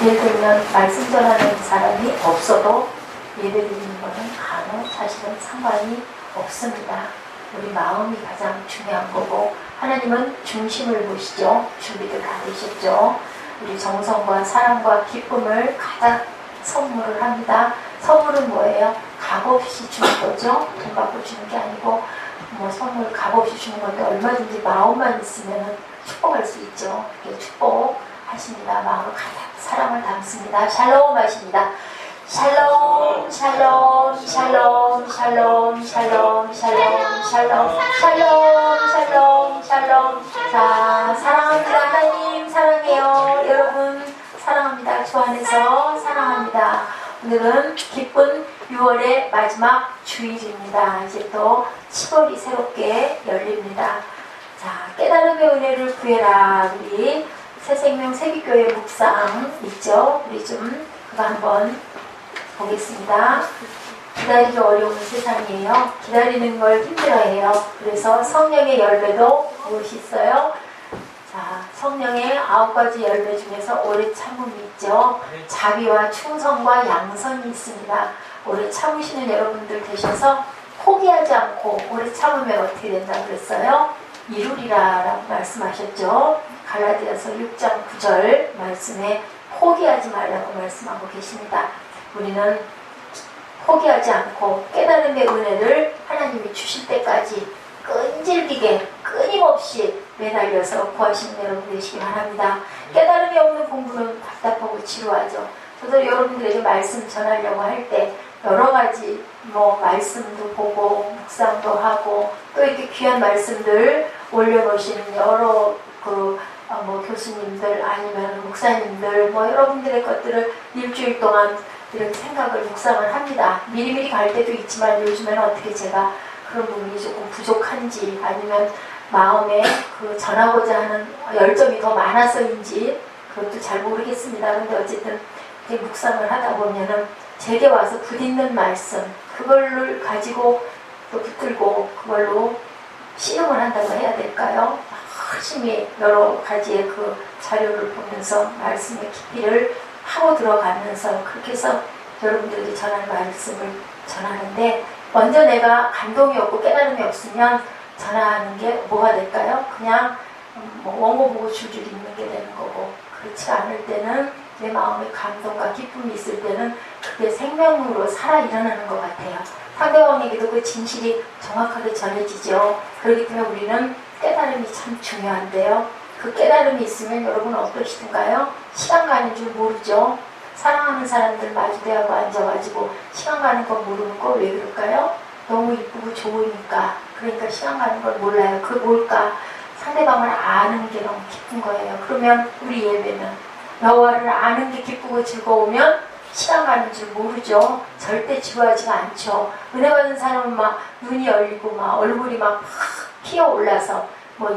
예를 들면 말씀 전하는 사람이 없어도 예배드리는 것은 간혹 사실은 상관이 없습니다. 우리 마음이 가장 중요한 거고 하나님은 중심을 보시죠. 준비도 다 되셨죠. 우리 정성과 사랑과 기쁨을 가득 선물을 합니다. 선물은 뭐예요? 값없이 주는 거죠. 돈 받고 주는 게 아니고 뭐 선물 값없이 주는 건데 얼마든지 마음만 있으면 축복할 수 있죠. 그게 축복하십니다. 마음을 가득 사랑을 담습니다. 샬롬 하십니다. 샬롬 샬롬 샬롬 샬롬 샬롬 샬롬 샬롬 샬롬 샬롬 샬롬. 자, 사랑합니다. 하나님 사랑해요. 여러분 사랑합니다. 주 안에서 사랑합니다. 오늘은 기쁜 6월의 마지막 주일입니다. 이제 또 7월이 새롭게 열립니다. 자, 깨달음의 은혜를 구해라. 우리 새생명 세기교회 묵상 있죠? 우리 좀 그거 한번 보겠습니다. 기다리기 어려운 세상이에요. 기다리는 걸 힘들어해요. 그래서 성령의 열매도 무엇이 있어요? 자, 성령의 9가지 열매 중에서 오래 참음이 있죠. 자비와 충성과 양선이 있습니다. 오래 참으시는 여러분들 되셔서 포기하지 않고 오래 참으면 어떻게 된다고 그랬어요? 이루리라 라고 말씀하셨죠. 갈라디아서 6장 9절 말씀에 포기하지 말라고 말씀하고 계십니다. 우리는 포기하지 않고 깨달음의 은혜를 하나님이 주실 때까지 끈질기게 끊임없이 매달려서 구하시는 여러분 되시기 바랍니다. 깨달음이 없는 공부는 답답하고 지루하죠. 저도 여러분들에게 말씀 전하려고 할 때 여러 가지 말씀도 보고 묵상도 하고 또 이렇게 귀한 말씀들 올려놓으시는 여러 교수님들 아니면 목사님들 여러분들의 것들을 일주일 동안 이렇게 생각을 묵상을 합니다. 미리미리 갈 때도 있지만 요즘에는 어떻게 제가 그런 부분이 조금 부족한지 아니면 마음에 그 전하고자 하는 열정이 더 많아서인지 그것도 잘 모르겠습니다. 근데 어쨌든 이렇게 묵상을 하다 보면은 제게 와서 부딪는 말씀 그걸로 가지고 또 붙들고 그걸로 씨름을 한다고 해야 될까요? 열심히 여러 가지의 그 자료를 보면서 말씀의 깊이를 하고 들어가면서 그렇게 해서 여러분들에게 전할 말씀을 전하는데 먼저 내가 감동이 없고 깨달음이 없으면 전하는 게 뭐가 될까요? 그냥 원고 보고 줄줄 읽는 게 되는 거고 그렇지 않을 때는 내 마음에 감동과 기쁨이 있을 때는 그게 생명으로 살아 일어나는 것 같아요. 상대방에게도 그 진실이 정확하게 전해지죠. 그렇기 때문에 우리는 깨달음이 참 중요한데요. 그 깨달음이 있으면 여러분 어떠시던가요? 시간 가는 줄 모르죠. 사랑하는 사람들 마주대하고 앉아가지고 시간 가는 거 모르는 거 왜 그럴까요? 너무 이쁘고 좋으니까. 그러니까 시간 가는 걸 몰라요. 그 뭘까? 상대방을 아는 게 너무 기쁜 거예요. 그러면 우리 예배는 여호와를 아는 게 기쁘고 즐거우면 시간 가는 줄 모르죠. 절대 지루하지가 않죠. 은혜 받은 사람은 막 눈이 열리고 막 얼굴이 막 피어올라서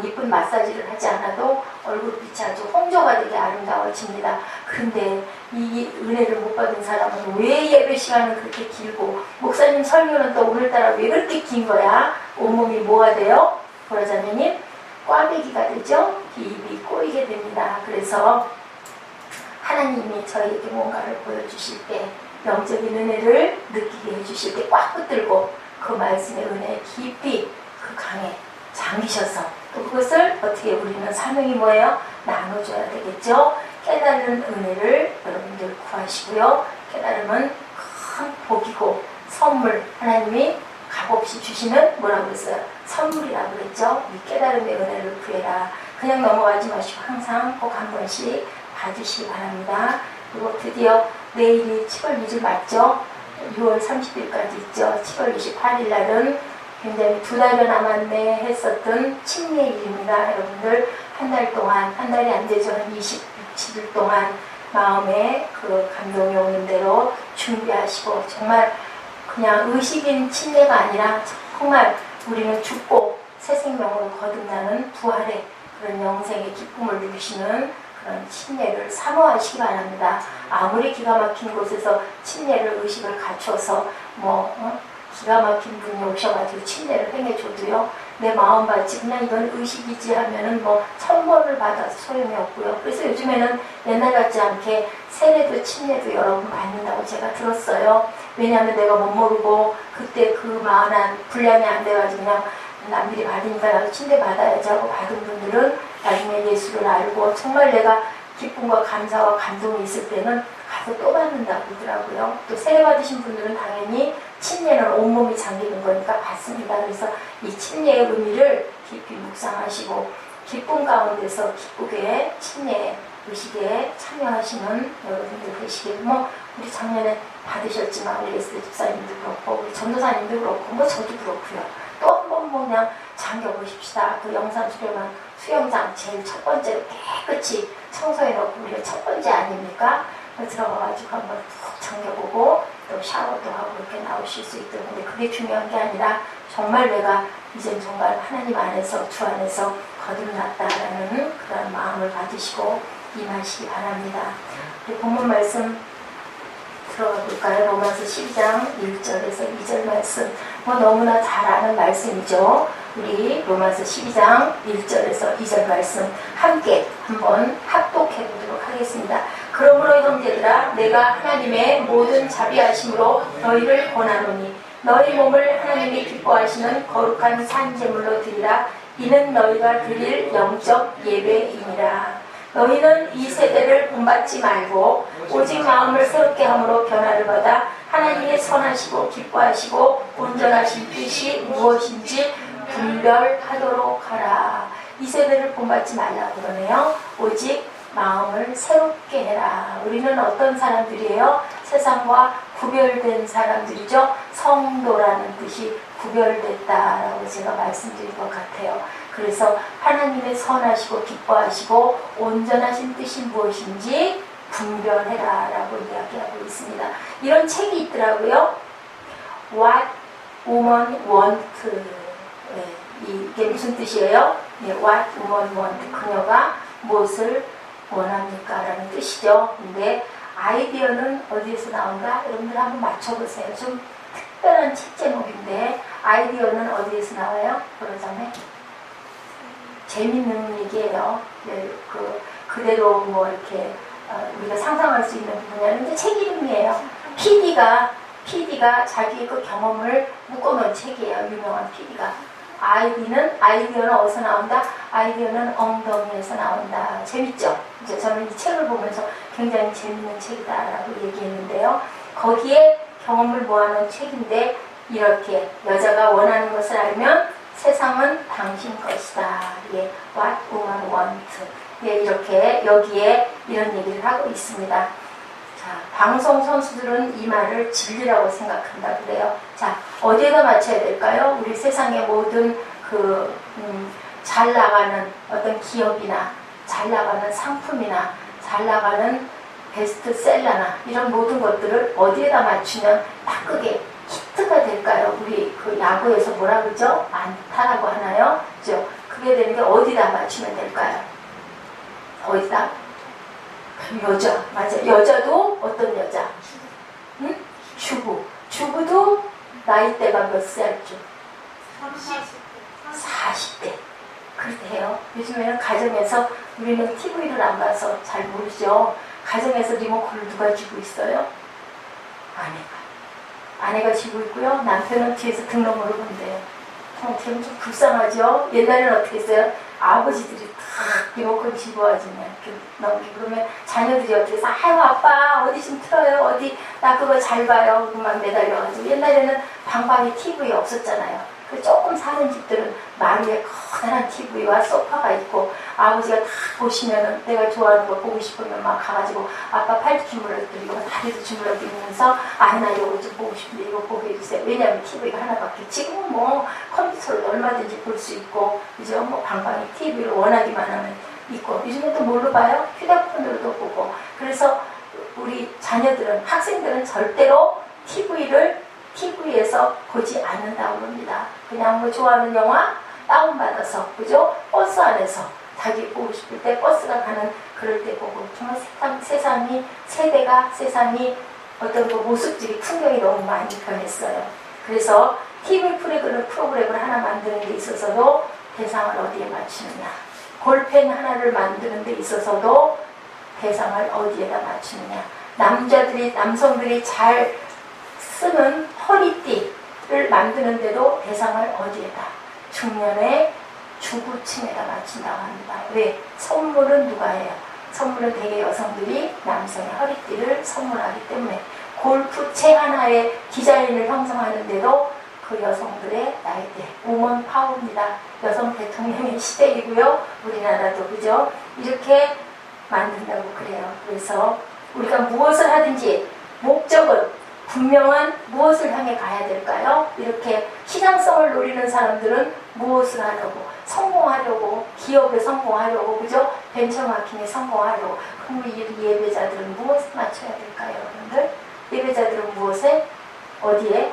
이쁜 마사지를 하지 않아도 얼굴빛이 아주 홍조가 되게 아름다워집니다. 그런데 이 은혜를 못 받은 사람은 왜 예배 시간은 그렇게 길고 목사님 설교는 또 오늘따라 왜 그렇게 긴 거야? 온몸이 뭐가 돼요? 그러자면이 꽈배기가 되죠? 입이 꼬이게 됩니다. 그래서 하나님이 저에게 뭔가를 보여주실 때 영적인 은혜를 느끼게 해주실 때 꽉 붙들고 그 말씀의 은혜에 깊이 그 강에 잠기셔서 또 그것을 어떻게 우리는 사명이 뭐예요? 나눠줘야 되겠죠. 깨달은 은혜를 여러분들 구하시고요. 깨달음은 큰 복이고 선물 하나님이 값없이 주시는 뭐라고 했어요? 선물이라고 그랬죠. 이 깨달음의 은혜를 구해라. 그냥 넘어가지 마시고 항상 꼭 한 번씩 봐주시기 바랍니다. 그리고 드디어 내일이 7월 2일 맞죠? 6월 30일까지 있죠. 7월 28일 날은 굉장히 2달여 남았네 했었던 침례일입니다. 여러분들 한 달 동안, 한 달이 안 되죠. 한 27일 동안 마음에 그 감동이 오는 대로 준비하시고 정말 그냥 의식인 침례가 아니라 정말 우리는 죽고 새 생명으로 거듭나는 부활의 그런 영생의 기쁨을 누리시는 그런 침례를 사모하시기 바랍니다. 아무리 기가 막힌 곳에서 침례를 의식을 갖춰서 기가 막힌 분이 오셔가지고 침례를 행해줘도요. 내 마음 받지 그냥 이건 의식이지 하면은 뭐 1000번을 받아도 소용이 없고요. 그래서 요즘에는 옛날 같지 않게 세례도 침례도 여러 번 받는다고 제가 들었어요. 왜냐하면 내가 못 모르고 그때 그 만한 분량이 안 돼가지고 그냥 남들이 받으니까 나도 침례 받아야지 하고 받은 분들은 나중에 예수를 알고 정말 내가 기쁨과 감사와 감동이 있을 때는 가서 또 받는다고 그러더라고요. 또 세례 받으신 분들은 당연히 침례는 온몸이 잠기는 거니까 받습니다. 그래서 이 침례의 의미를 깊이 묵상하시고 기쁨 가운데서 기쁘게 침례 의식에 참여하시는 여러분들 되시길. 뭐 우리 작년에 받으셨지만 우리 에스더 집사님도 그렇고 우리 전도사님도 그렇고 뭐 저도 그렇고요. 또 한 번 뭐 그냥 잠겨보십시다. 그 영상 수련관 수영장 제일 첫 번째로 깨끗이 청소해놓고 우리가 첫 번째 아닙니까? 들어가가지고 한번 푹 잠겨보고 또 샤워도 하고 이렇게 나오실 수 있도록. 근데 그게 중요한 게 아니라 정말 내가 이젠 정말 하나님 안에서 주 안에서 거듭났다라는 그런 마음을 받으시고 임하시기 바랍니다. 우리 본문 말씀 들어가 볼까요? 로마서 12장 1절에서 2절 말씀. 뭐 너무나 잘 아는 말씀이죠. 우리 로마서 12장 1절에서 2절 말씀 함께 한번 합독해 보도록 하겠습니다. 그러므로 형제들아 내가 하나님의 모든 자비하심으로 너희를 권하노니 너희 몸을 하나님이 기뻐하시는 거룩한 산제물로 드리라. 이는 너희가 드릴 영적 예배이니라. 너희는 이 세대를 본받지 말고 오직 마음을 새롭게 함으로 변화를 받아 하나님의 선하시고 기뻐하시고 온전하신 뜻이 무엇인지 분별하도록 하라. 이 세대를 본받지 말라고 그러네요. 오직 마음을 새롭게 해라. 우리는 어떤 사람들이에요? 세상과 구별된 사람들이죠. 성도라는 뜻이 구별됐다라고 제가 말씀드린 것 같아요. 그래서 하나님의 선하시고 기뻐하시고 온전하신 뜻이 무엇인지 분별해라 라고 이야기하고 있습니다. 이런 책이 있더라고요. What Woman Want. 이게 무슨 뜻이에요? What Woman Want. 그녀가 무엇을 원합니까? 라는 뜻이죠. 근데 아이디어는 어디에서 나온가? 여러분들 한번 맞춰보세요. 좀 특별한 책 제목인데 아이디어는 어디에서 나와요? 그러자면 재밌는 얘기예요. 그대로 뭐 이렇게 우리가 상상할 수 있는 부분이 아닌데 책 이름이에요. PD가 자기의 그 경험을 묶어놓은 책이에요. 유명한 PD가. 아이디어는 어디서 나온다? 아이디어는 엉덩이에서 나온다. 재밌죠? 이제 저는 이 책을 보면서 굉장히 재밌는 책이다라고 얘기했는데요. 거기에 경험을 모아놓은 책인데 이렇게 여자가 원하는 것을 알면 세상은 당신 것이다. 예, What Woman Want. 예, 이렇게 여기에 이런 얘기를 하고 있습니다. 자, 방송 선수들은 이 말을 진리라고 생각한다 그래요. 자, 어디에다 맞춰야 될까요? 우리 세상의 모든 잘 나가는 어떤 기업이나 잘 나가는 상품이나 잘 나가는 베스트셀러나 이런 모든 것들을 어디에다 맞추면 딱 그게 히트가 될까요? 우리 그 야구에서 뭐라 그러죠? 안타라고 하나요? 그죠? 그게 되는 게 어디다 맞추면 될까요? 어디다? 여자. 맞아. 여자도 어떤 여자? 응? 주부도 나이대가 몇 살쯤? 40대. 그렇대요. 요즘에는 가정에서 우리는 TV를 안 봐서 잘 모르죠. 가정에서 리모컨을 누가 쥐고 있어요? 아내가 쥐고 있고요. 남편은 뒤에서 등록물을 본대요. 어떻게 좀 불쌍하죠? 옛날에는 어떻게 했어요? 아버지들이 다 리모컨 쥐고와주면 이렇게 넘기고 그러면 자녀들이 어떻게 해서 아유 아빠 어디 좀 틀어요. 어디 나 그거 잘 봐요. 그만 매달려가지고 옛날에는 방방에 TV 없었잖아요. 그 조금 사는 집들은 마루에 커다란 TV와 소파가 있고 아버지가 다 보시면은 내가 좋아하는 거 보고 싶으면 막 가가지고 아빠 팔도 주물러드리고 다리도 주물러드리면서 나 이거 좀 보고 싶은데 이거 보게 해주세요. 왜냐하면 TV가 하나밖에. 지금은 뭐 컴퓨터로 얼마든지 볼 수 있고 이제 뭐 방방에 TV를 원하기만 하면 있고 요즘에 또 뭘로 봐요? 휴대폰으로도 보고. 그래서 우리 자녀들은 학생들은 절대로 TV에서 보지 않는다고 합니다. 그냥 뭐 좋아하는 영화 다운받아서 그죠? 버스 안에서 자기 보고 싶을 때 버스가 가는 그럴 때 보고 정말 세상이 어떤 그 모습들이 풍경이 너무 많이 변했어요. 그래서 TV 프로그램을 하나 만드는 데 있어서도 대상을 어디에 맞추느냐. 볼펜 하나를 만드는 데 있어서도 대상을 어디에다 맞추느냐. 남성들이 잘 쓰는 허리띠를 만드는데도 대상을 어디에다. 중년의 주부층에다 맞춘다고 합니다. 왜? 선물은 누가 해요? 선물은 대개 여성들이 남성의 허리띠를 선물하기 때문에 골프채 하나의 디자인을 형성하는데도 그 여성들의 나이대, 우먼 파워입니다. 여성 대통령의 시대이고요. 우리나라도 그죠? 이렇게 만든다고 그래요. 그래서 우리가 무엇을 하든지 목적은 분명한 무엇을 향해 가야 될까요? 이렇게 시장성을 노리는 사람들은 무엇을 하려고? 성공하려고, 기업에 성공하려고, 그죠? 벤처마킹에 성공하려고. 그럼 우리 예배자들은 무엇을 맞춰야 될까요, 여러분들? 예배자들은 무엇에? 어디에?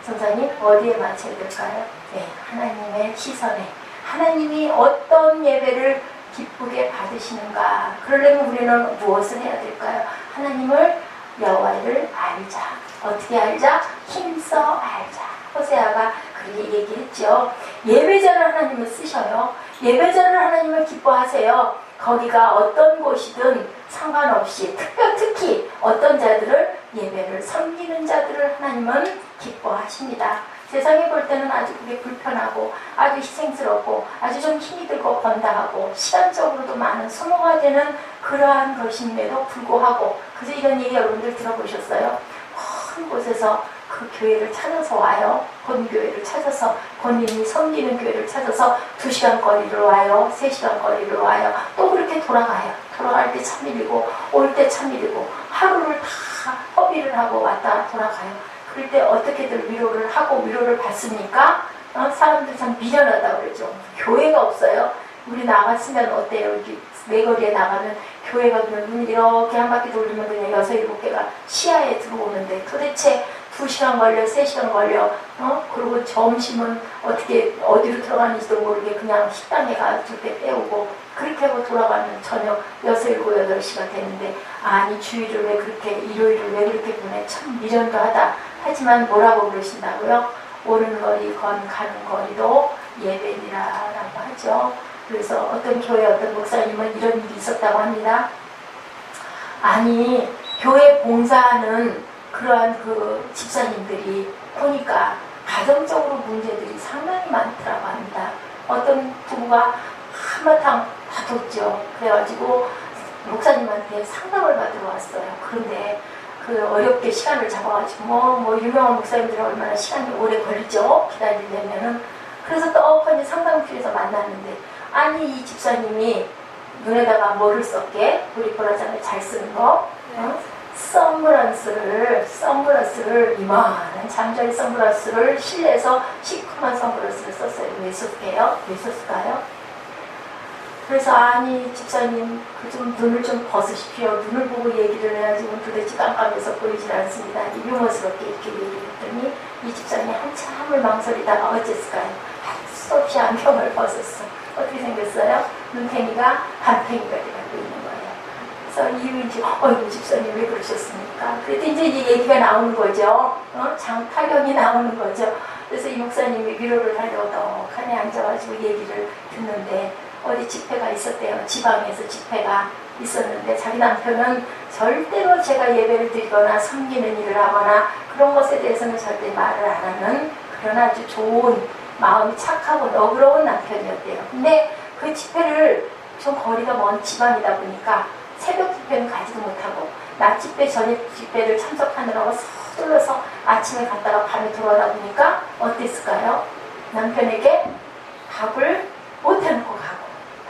선생님, 어디에 맞춰야 될까요? 네, 하나님의 시선에. 하나님이 어떤 예배를 기쁘게 받으시는가? 그러려면 우리는 무엇을 해야 될까요? 하나님을, 여호와를 알자. 어떻게 알자? 힘써 알자. 호세아가 그렇게 얘기했죠. 예배자를 하나님을 쓰셔요. 예배자를 하나님을 기뻐하세요. 거기가 어떤 곳이든 상관없이 특히 어떤 자들을 예배를 섬기는 자들을 하나님은 기뻐하십니다. 세상에 볼 때는 아주 그게 불편하고 아주 희생스럽고 아주 좀 힘이 들고 번다하고 시간적으로도 많은 소모가 되는 그러한 것임에도 불구하고 그래서 이런 얘기 여러분들 들어보셨어요? 큰 곳에서 그 교회를 찾아서 와요. 본교회를 찾아서 본인이 섬기는 교회를 찾아서 2시간 거리를 와요. 3시간 거리를 와요. 또 그렇게 돌아가요. 돌아갈 때 참 일이고 올 때 참 일이고 하루를 다 허비를 하고 왔다 돌아가요. 그럴 때 어떻게들 위로를 하고 위로를 받습니까? 사람들 참 미련하다고 그러죠. 교회가 없어요. 우리 나갔으면 어때요? 여기 내거리에 나가면 교회가 그냥 눈 이렇게 한 바퀴 돌리면 그냥 6-7개가 시야에 들어오는데 도대체 2시간 걸려, 3시간 걸려, 그리고 점심은 어떻게, 어디로 들어가는지도 모르게 그냥 식당에 가서 때 때우고, 그렇게 하고 돌아가면 저녁 6-8시가 되는데, 아니, 주일을 왜 그렇게, 일요일을 왜 그렇게 보내? 참 미련도 하다. 하지만 뭐라고 그러신다고요? 오는 거리, 가는 거리도 예배니라라고 하죠. 그래서 어떤 교회, 어떤 목사님은 이런 일이 있었다고 합니다. 아니, 교회 봉사하는 그러한 그 집사님들이 보니까 가정적으로 문제들이 상당히 많더라고 합니다. 어떤 부부가 한바탕 다퉜죠. 그래가지고 목사님한테 상담을 받으러 왔어요. 그런데 그 어렵게 시간을 잡아가지고 뭐 유명한 목사님들은 얼마나 시간이 오래 걸리죠. 기다리려면은. 그래서 떡하니 상담실에서 만났는데 아니 이 집사님이 눈에다가 뭐를 썼게? 우리 보라장을 잘 쓰는 거. 선글라스를 이만한 장자리 선글라스를 실내에서 시큼한 선글라스를 썼어요. 왜 썼게요? 왜 썼을까요? 그래서 아니 집사님 그 좀 눈을 좀 벗으십시오. 눈을 보고 얘기를 해야지 도대체 깜깜해서 보이질 않습니다. 유머스럽게 이렇게 얘기를 했더니 이 집사님이 한참을 망설이다가 어쨌을까요? 할 수 없이 안경을 벗었어. 어떻게 생겼어요? 눈탱이가 반탱이가 돼가고 있는 거예요. 그래서 이유인지 이 집사님 왜 그러셨습니까? 그랬더니 이제 이 얘기가 나오는 거죠. 장타경이 나오는 거죠. 그래서 이 목사님이 위로를 하려고 떡하니 앉아가지고 얘기를 듣는데 어디 집회가 있었대요. 지방에서 집회가 있었는데 자기 남편은 절대로 제가 예배를 드리거나 섬기는 일을 하거나 그런 것에 대해서는 절대 말을 안 하는 그런 아주 좋은 마음이 착하고 너그러운 남편이었대요. 근데 그 집회를 좀 거리가 먼 지방이다 보니까 새벽 집회는 가지도 못하고 낮 집회, 저녁 집회를 참석하느라고 서둘러서 아침에 갔다가 밤에 돌아오다 보니까 어땠을까요? 남편에게 밥을 못 해놓고 가고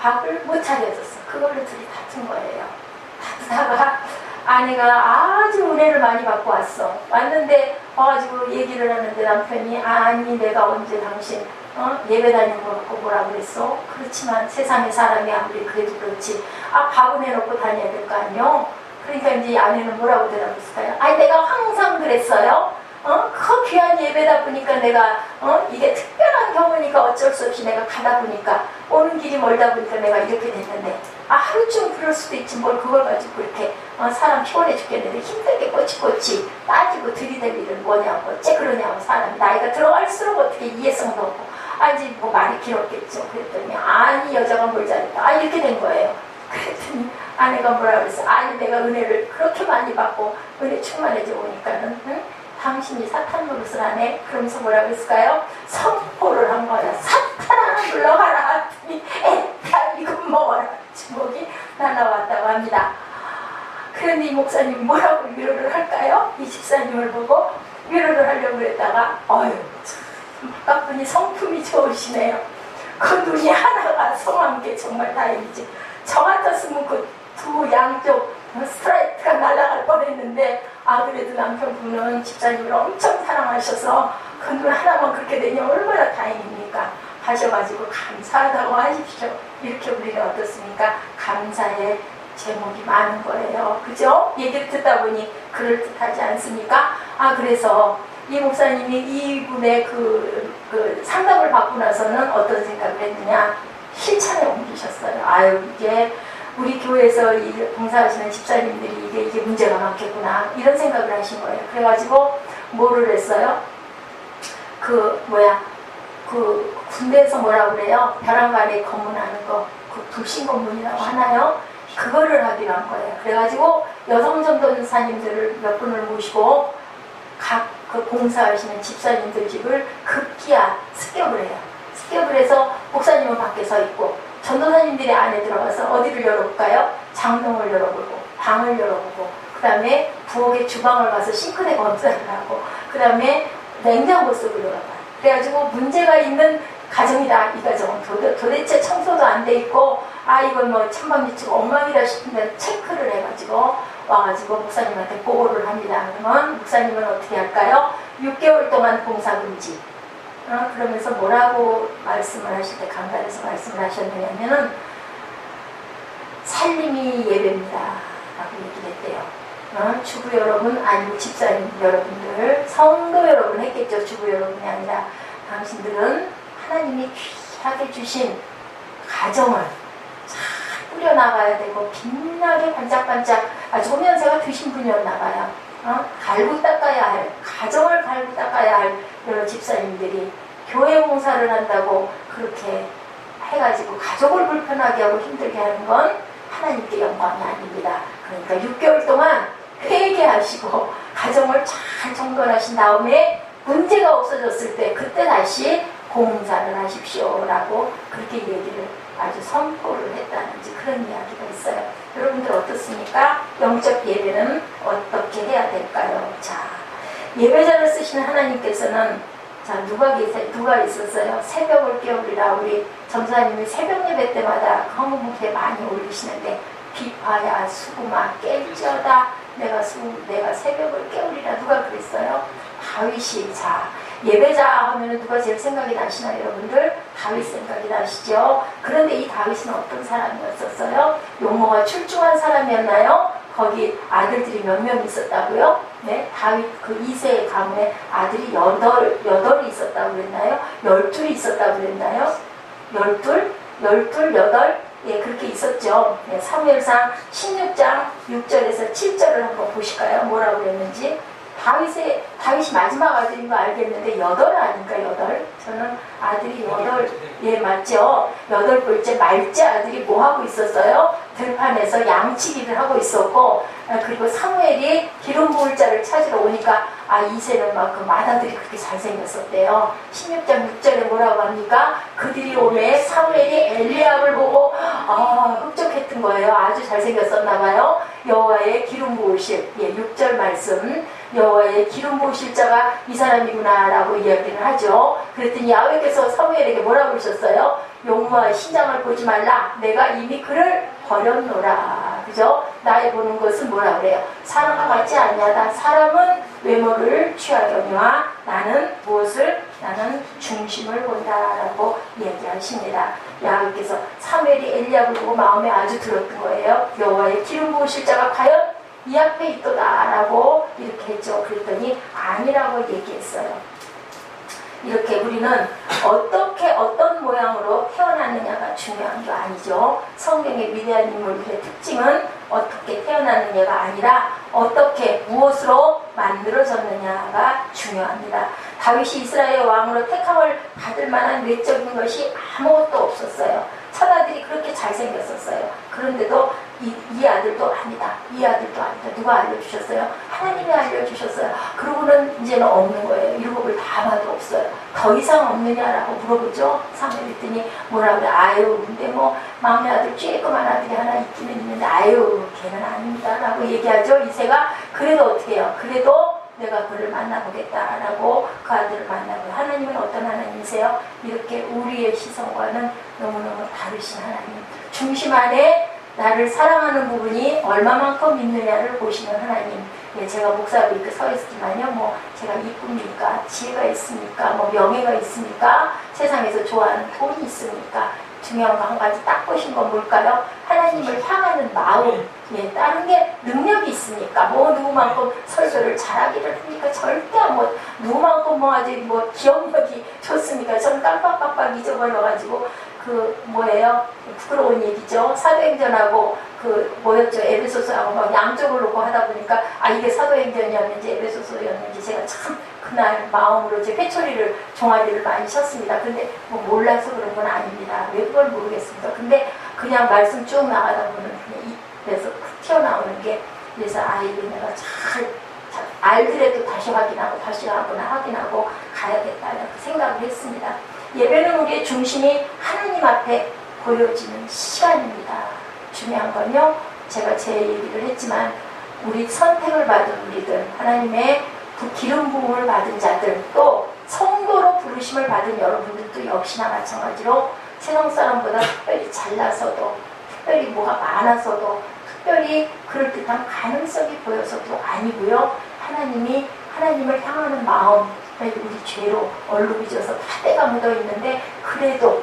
밥을 못 차려줬어. 그걸로 둘이 다툰 거예요. 다투다가 아내가 아주 은혜를 많이 받고 왔는데 와가지고 얘기를 하는데 남편이 아니 내가 언제 당신 예배 다니는 거 놓고 뭐라 그랬어? 그렇지만 세상의 사람이 아무리 그래도 그렇지 밥은 해놓고 다녀야 될 거 아니요? 그러니까 이제 아내는 뭐라고 대답했을까요? 아니 내가 항상 그랬어요. 그 귀한 예배다 보니까 내가 이게 특별한 경우니까 어쩔 수 없이 내가 가다 보니까 오는 길이 멀다 보니까 내가 이렇게 됐는데 하루쯤 그럴 수도 있지 뭘 그걸 가지고 그렇게 사람 피곤해 죽겠는데 힘들게 꼬치꼬치 따지고 들이댈 일은 뭐냐고. 어째 그러냐고. 사람이 나이가 들어갈수록 어떻게 이해성도 없고 아직 뭐 말이 길었겠죠. 그랬더니 아니 여자가 뭘 잘했다. 이렇게 된 거예요. 그랬더니 아내가 뭐라 그랬어. 아니 내가 은혜를 그렇게 많이 받고 은혜 충만해져 오니까는 응? 당신이 사탄 노릇을 하네. 그러면서 뭐라 그랬을까요? 선포를 한 거야. 사탄아 물러가라 했더니 에따 이거 먹어라. 주먹이 날아왔다고 합니다. 그런데 이 목사님이 뭐라고 위로를 할까요? 이 집사님을 보고 위로를 하려고 했다가 어휴 바깥분이 성품이 좋으시네요. 그 눈이 하나가 성한 게 정말 다행이지. 저 같았으면 그 두 양쪽 스트라이크가 날아갈 뻔했는데 그래도 남편분은 집사님을 엄청 사랑하셔서 그 눈 하나만 그렇게 되니 얼마나 다행입니까 하셔가지고 감사하다고 하십시오. 이렇게 우리는 어떻습니까? 감사의 제목이 많은 거예요. 그죠? 얘기를 듣다 보니 그럴듯하지 않습니까? 그래서 이 목사님이 이분의 그 상담을 받고 나서는 어떤 생각을 했느냐? 실천에 옮기셨어요. 이게 우리 교회에서 이 봉사하시는 집사님들이 이게 문제가 많겠구나. 이런 생각을 하신 거예요. 그래가지고 뭐를 했어요? 그 군대에서 뭐라 그래요? 벼랑간에 검문하는 거. 그 불신검문이라고 하나요? 그거를 하기로 한 거예요. 그래가지고 여성 전도사님들을 몇 분을 모시고 각 그 봉사하시는 집사님들 집을 급기야 습격을 해요. 습격을 해서 목사님은 밖에 서 있고 전도사님들이 안에 들어가서 어디를 열어볼까요? 장롱을 열어보고 방을 열어보고 그 다음에 부엌의 주방을 가서 싱크대 검사를 하고 그 다음에 냉장고 속으로 들어가요. 그래가지고 문제가 있는 가정이다. 이 가정은 도대체 청소도 안 돼 있고 이건 뭐 찬방지축 엉망이다 싶은데 체크를 해가지고 와가지고 목사님한테 보고를 합니다. 그러면 목사님은 어떻게 할까요? 6개월 동안 봉사금지. 그러면서 뭐라고 말씀을 하실 때 강단에서 말씀을 하셨느냐면은 살림이 예배입니다 라고 얘기를 했대요. 주부 여러분 아니고 집사님 여러분들 성도 여러분 했겠죠. 주부 여러분이 아니라 당신들은 하나님이 귀하게 주신 가정을 잘 꾸려나가야 되고 빛나게 반짝반짝 아주 소면세가 드신 분이었나 봐요. 갈고 닦아야 할 가정을 갈고 닦아야 할 여러 집사님들이 교회 봉사를 한다고 그렇게 해가지고 가족을 불편하게 하고 힘들게 하는 건 하나님께 영광이 아닙니다. 그러니까 6개월 동안 회개하시고 가정을 잘 정돈하신 다음에 문제가 없어졌을 때 그때 다시 봉사를 하십시오 라고 그렇게 얘기를 아주 선포를 했다는지 그런 이야기가 있어요. 여러분들 어떻습니까? 영적 예배는 어떻게 해야 될까요? 자, 예배자를 쓰시는 하나님께서는 누가 있었어요? 새벽을 깨우리라. 우리 전사님이 새벽 예배 때마다 헌금무게 많이 올리시는데 비파야 수구마 깰지어다 내가 새벽을 깨우리라. 누가 그랬어요? 다윗이. 자, 예배자 하면은 누가 제일 생각이 나시나요, 여러분들? 다윗 생각이 나시죠? 그런데 이 다윗은 어떤 사람이었었어요? 용모가 출중한 사람이었나요? 거기 아들들이 몇 명 있었다고요? 네, 다윗 그 2세의 가문에 아들이 8이 있었다고 그랬나요? 12이 있었다고 그랬나요? 12? 8? 예, 그렇게 있었죠. 네, 사무엘상 16장 6절에서 7절을 한번 보실까요? 뭐라고 그랬는지. 다윗이 마지막 아들인 거 알겠는데 8 아닌가 8? 저는 아들이 8, 예 맞죠. 8번째 말째 아들이 뭐 하고 있었어요? 들판에서 양치기를 하고 있었고 그리고 사무엘이 기름 부을 자를 찾으러 오니까 이세는 막 그 마다들이 그렇게 잘생겼었대요. 16장 6절에 뭐라고 합니까? 그들이 오매 사무엘이 엘리압을 보고 흡족했던 거예요. 아주 잘생겼었나 봐요. 여호와의 기름 부으실 6절 말씀 여호와의 기름 부으실 자가 이 사람이구나 라고 이야기를 하죠. 그랬더니 야훼께서 사무엘에게 뭐라고 그러셨어요? 용모와 신장을 보지 말라. 내가 이미 그를 버렸노라. 그죠? 나의 보는 것은 뭐라 그래요? 사람과 같지 아니하다. 사람은 외모를 취하려니와 나는 무엇을? 나는 중심을 본다라고 얘기하십니다. 야훼께서 사무엘이 엘리압을 보고 마음에 아주 들었던 거예요. 여호와의 기름 부으실 자가 과연 이 앞에 있도다 라고 이렇게 했죠. 그랬더니 아니라고 얘기했어요. 이렇게 우리는 어떻게 어떤 모양으로 태어났느냐가 중요한 게 아니죠. 성경의 위대한 인물들의 특징은 어떻게 태어났느냐가 아니라 어떻게 무엇으로 만들어졌느냐가 중요합니다. 다윗이 이스라엘 왕으로 택함을 받을 만한 외적인 것이 아무것도 없었어요. 처자들이 그렇게 잘생겼었어요. 그런데도 이 아들도 아니다. 이 아들도 아니다. 누가 알려주셨어요? 하나님이 알려주셨어요. 그러고는 이제는 없는 거예요. 일곱을 다 봐도 없어요. 더 이상 없느냐라고 물어보죠. 사무엘 했더니 뭐라 그래? 아유, 근데 뭐 막내 아들 쬐끄만 아들이 하나 있기는 있는데 아유, 걔는 아닙니다. 라고 얘기하죠. 이새가. 그래도 어떻게 해요? 그래도 내가 그를 만나보겠다라고 그 아들을 만나고. 하나님은 어떤 하나님이세요? 이렇게 우리의 시선과는 너무너무 다르신 하나님. 중심 안에 나를 사랑하는 부분이 얼마만큼 있느냐를 보시는 하나님. 예, 제가 목사로 이렇게 서 있지만요, 뭐 제가 이쁩니까? 지혜가 있습니까? 뭐 명예가 있습니까? 세상에서 좋아하는 돈이 있습니까? 중요한 거 한 가지 딱 보신 건 뭘까요? 하나님을 향하는 마음. 예, 다른 게 능력이 있습니까? 뭐 누구만큼 설교를 잘하기를 합니까? 절대 뭐 누구만큼 뭐 아직 뭐 기억력이 좋습니까? 전 깜빡깜빡 잊어버려가지고 그 뭐예요? 부끄러운 얘기죠. 사도행전하고 그 뭐였죠? 에베소서하고 막 양쪽을 놓고 하다 보니까 아 이게 사도행전이었는지 에베소서였는지 제가 참 그날 마음으로 제 회초리를 종아리를 많이 쳤습니다. 근데 뭐 몰라서 그런 건 아닙니다. 왜 그걸 모르겠습니다. 근데 그냥 말씀 쭉 나가다 보면 그냥 입에서 튀어나오는 게 그래서 아 이게 내가 잘 알더라도 다시 확인하고 다시 확인하고 가야겠다 이렇게 생각을 했습니다. 예배는 우리의 중심이 하나님 앞에 보여지는 시간입니다. 중요한 건요, 제가 제 얘기를 했지만 우리 선택을 받은 우리들, 하나님의 그 기름 부음을 받은 자들, 또 성도로 부르심을 받은 여러분들도 역시나 마찬가지로 세상 사람보다 특별히 잘나서도, 특별히 뭐가 많아서도, 특별히 그럴듯한 가능성이 보여서도 아니고요. 하나님을 향하는 마음, 우리 죄로 얼룩이져서 다 때가 묻어 있는데 그래도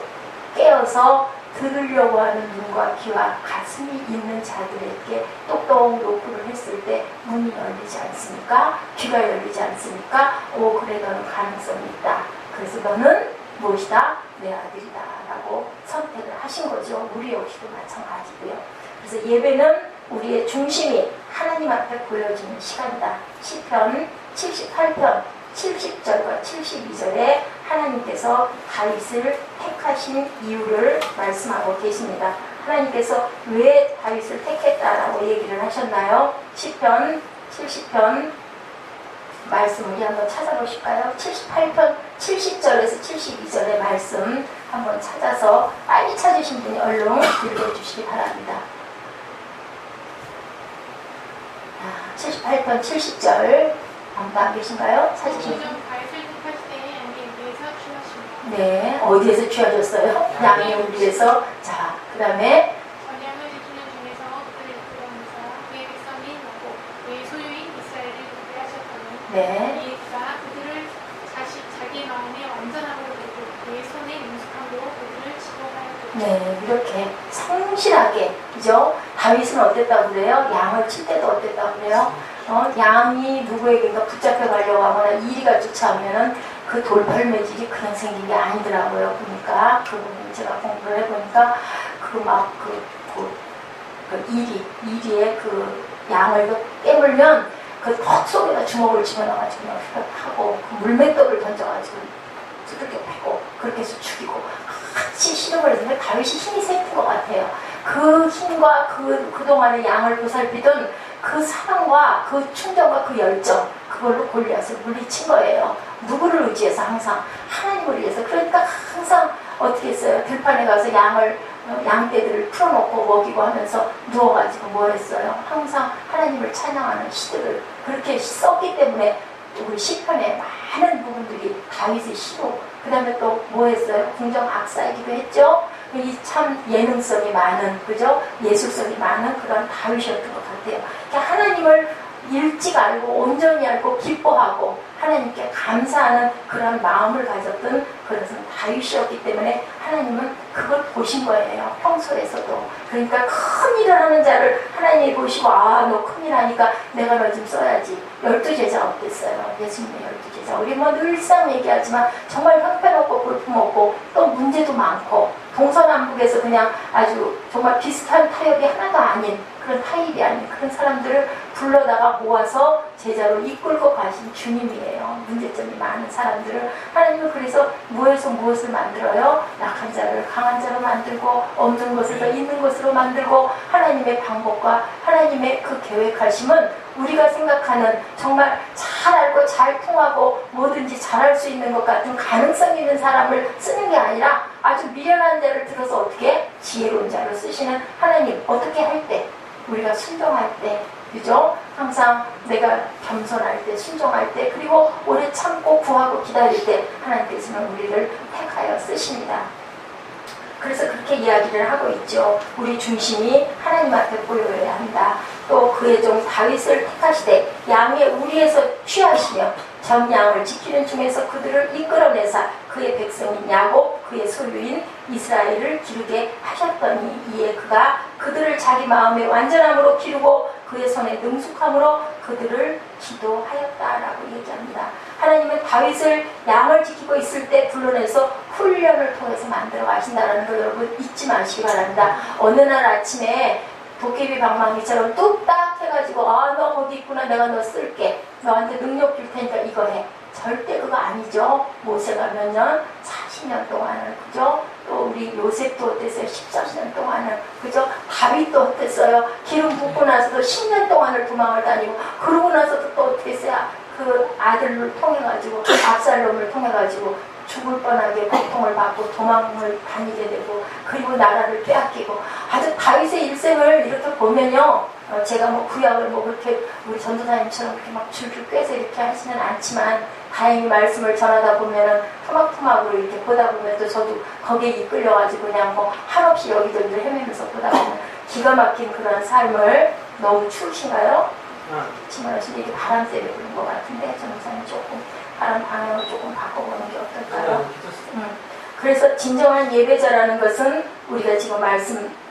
깨어서 들으려고 하는 눈과 귀와 가슴이 있는 자들에게 똑똑 노크를 했을 때 문이 열리지 않습니까? 귀가 열리지 않습니까? 오, 그래 너는 가능성이 있다. 그래서 너는 무엇이다? 내 아들이다 라고 선택을 하신 거죠. 우리 역시도 마찬가지고요. 그래서 예배는 우리의 중심이 하나님 앞에 보여지는 시간이다. 시편 78편 70절과 72절에 하나님께서 다윗을 택하신 이유를 말씀하고 계십니다. 하나님께서 왜 다윗을 택했다라고 얘기를 하셨나요? 시편 70편 말씀 우리 한번 찾아보실까요? 78편 70절에서 72절의 말씀 한번 찾아서 빨리 찾으신 분이 얼른 읽어주시기 바랍니다. 78편 70절 아무도 안 계신가요? 찾으신 분? 네, 어디에서 취하셨어요? 양의 우리에서. 자, 그 다음에 전향을 지키는 중에서 그들을 이끌어내사 그의 백성이 나고 그의 소유인 이스라엘을 돕게 하셨더니 네. 그가 그들을 자기 마음에 완전함으로 되고 그의 손에 능숙함으로 그들을 지도하였더니 네, 이렇게 성실하게, 그죠? 다윗은 어땠다고 그래요? 양을 칠 때도 어땠다고 그래요? 양이 누구에게인가 붙잡혀 가려고 하거나 이리가 쫓아오면은 그 돌팔매질이 그냥 생긴 게 아니더라고요. 보니까 그 부분 제가 공부를 해보니까 이리에 그 양을 깨물면 그 턱 속에다 주먹을 집어넣어가지고 그냥 하고 그 물맷돌을 던져가지고 두들겨 패고 그렇게 해서 죽이고 같이 실험을 했는데 다윗이 힘이 세진 것 같아요. 그 힘과 그동안의 양을 보살피던 그 사랑과 그 충정과 그 열정, 그걸로 골리앗을 물리친 거예요. 누구를 의지해서? 항상 하나님을 위해서. 그러니까 항상 어떻게 했어요? 들판에 가서 양떼들을 풀어놓고 먹이고 하면서 누워가지고 뭐 했어요? 항상 하나님을 찬양하는 시들을 그렇게 썼기 때문에 우리 시편에 많은 부분들이 다윗의 시로, 그 다음에 또 뭐 했어요? 궁정악사이기도 했죠? 이 참 예능성이 많은, 그죠? 예술성이 많은 그런 다윗이었던 것 같아요. 하나님을 일찍 알고 온전히 알고 기뻐하고 하나님께 감사하는 그런 마음을 가졌던 그것은 다윗이었기 때문에 하나님은 그걸 보신 거예요. 평소에서도. 그러니까 큰 일을 하는 자를 하나님이 보시고 너 큰 일 하니까 내가 너 좀 써야지. 12제자 어땠어요? 예수님의 12제자. 우리 뭐 늘상 얘기하지만 정말 형편없고 볼품없고 또 문제도 많고 동서남북에서 그냥 아주 정말 비슷한 타협이 하나도 아닌 그런 타입이 아닌 그런 사람들을 불러다가 모아서 제자로 이끌고 가신 주님이에요. 문제점이 많은 사람들을 하나님은 그래서 무에서 무엇을 만들어요? 약한 자를 강한 자로 만들고 없는 것에서 있는 것으로 만들고 하나님의 방법과 하나님의 그 계획하심은 우리가 생각하는 정말 잘 알고 잘 통하고 뭐든지 잘할 수 있는 것 같은 가능성 있는 사람을 쓰는 게 아니라 아주 미련한 자를 들어서 어떻게 지혜로운 자로 쓰시는 하나님. 어떻게 할 때 우리가 순종할 때 그죠? 항상 내가 겸손할 때 순종할 때 그리고 오래 참고 구하고 기다릴 때 하나님께서는 우리를 택하여 쓰십니다. 그래서 그렇게 이야기를 하고 있죠. 우리 중심이 하나님 앞에 보여야 한다. 또 그의 종 다윗을 택하시되 양의 우리에서 취하시며 전 양을 지키는 중에서 그들을 이끌어내사 그의 백성인 야곱 그의 소유인 이스라엘을 기르게 하셨더니 이에 그가 그들을 자기 마음의 완전함으로 기르고 그의 손에 능숙함으로 그들을 기도하였다라고 얘기합니다. 하나님은 다윗을 양을 지키고 있을 때 불러내서 훈련을 통해서 만들어 가신다는 걸 여러분 잊지 마시기 바랍니다. 어느 날 아침에 도깨비 방망이처럼 뚝딱 해가지고 너 거기 있구나 내가 너 쓸게 너한테 능력 줄 테니까 이거 해. 절대 그거 아니죠. 모세가 몇 년? 40년 동안을 그죠? 또 우리 요셉도 어땠어요? 14년 동안을 그죠? 다윗도 어땠어요? 기름 붓고 나서도 10년 동안을 도망을 다니고 그러고 나서도 또 어떻게 했어요? 그 아들을 통해가지고 압살롬을 통해가지고 죽을 뻔하게 고통을 받고 도망을 다니게 되고 그리고 나라를 빼앗기고 아주 다윗의 일생을 이렇게 보면요 제가 뭐 구약을 뭐 그렇게 우리 전도사님처럼 그렇게 막 줄줄 꿰서 이렇게 하지는 않지만 다행히 말씀을 전하다 보면은 토막토막으로 이렇게 보다 보면 또 저도 거기에 이끌려가지고 그냥 뭐 한없이 여기저기를 헤매면서 보다 보면 기가 막힌 그런 삶을 너무 추우신가요? 지금 이게 바람 때문에 그런 것 같은데 전도사님 조금 바람 방향을 조금 바꿔보는 게 어떨까요? 그래서 진정한 예배자라는 것은 우리가 지금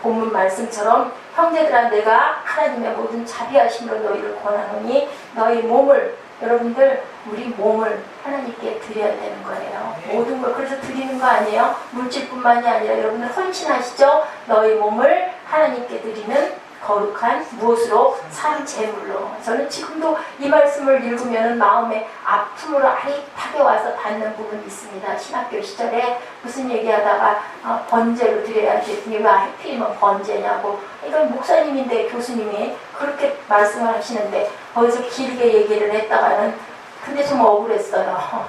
본문 말씀처럼 형제들아 내가 하나님의 모든 자비하심으로 너희를 권하노니 너희 몸을 여러분들 우리 몸을 하나님께 드려야 되는 거예요. 모든 걸 그래서 드리는 거 아니에요? 물질뿐만이 아니라 여러분들 헌신하시죠? 너희 몸을 하나님께 드리는 거룩한 무엇으로? 산 제물로. 저는 지금도 이 말씀을 읽으면 마음에 아픔으로 아릿하게 와서 닿는 부분이 있습니다. 신학교 시절에 무슨 얘기하다가 번제로 드려야지. 왜 하필이면 번제냐고. 이건 목사님인데 교수님이 그렇게 말씀을 하시는데 거기서 길게 얘기를 했다가는 근데 좀 억울했어요.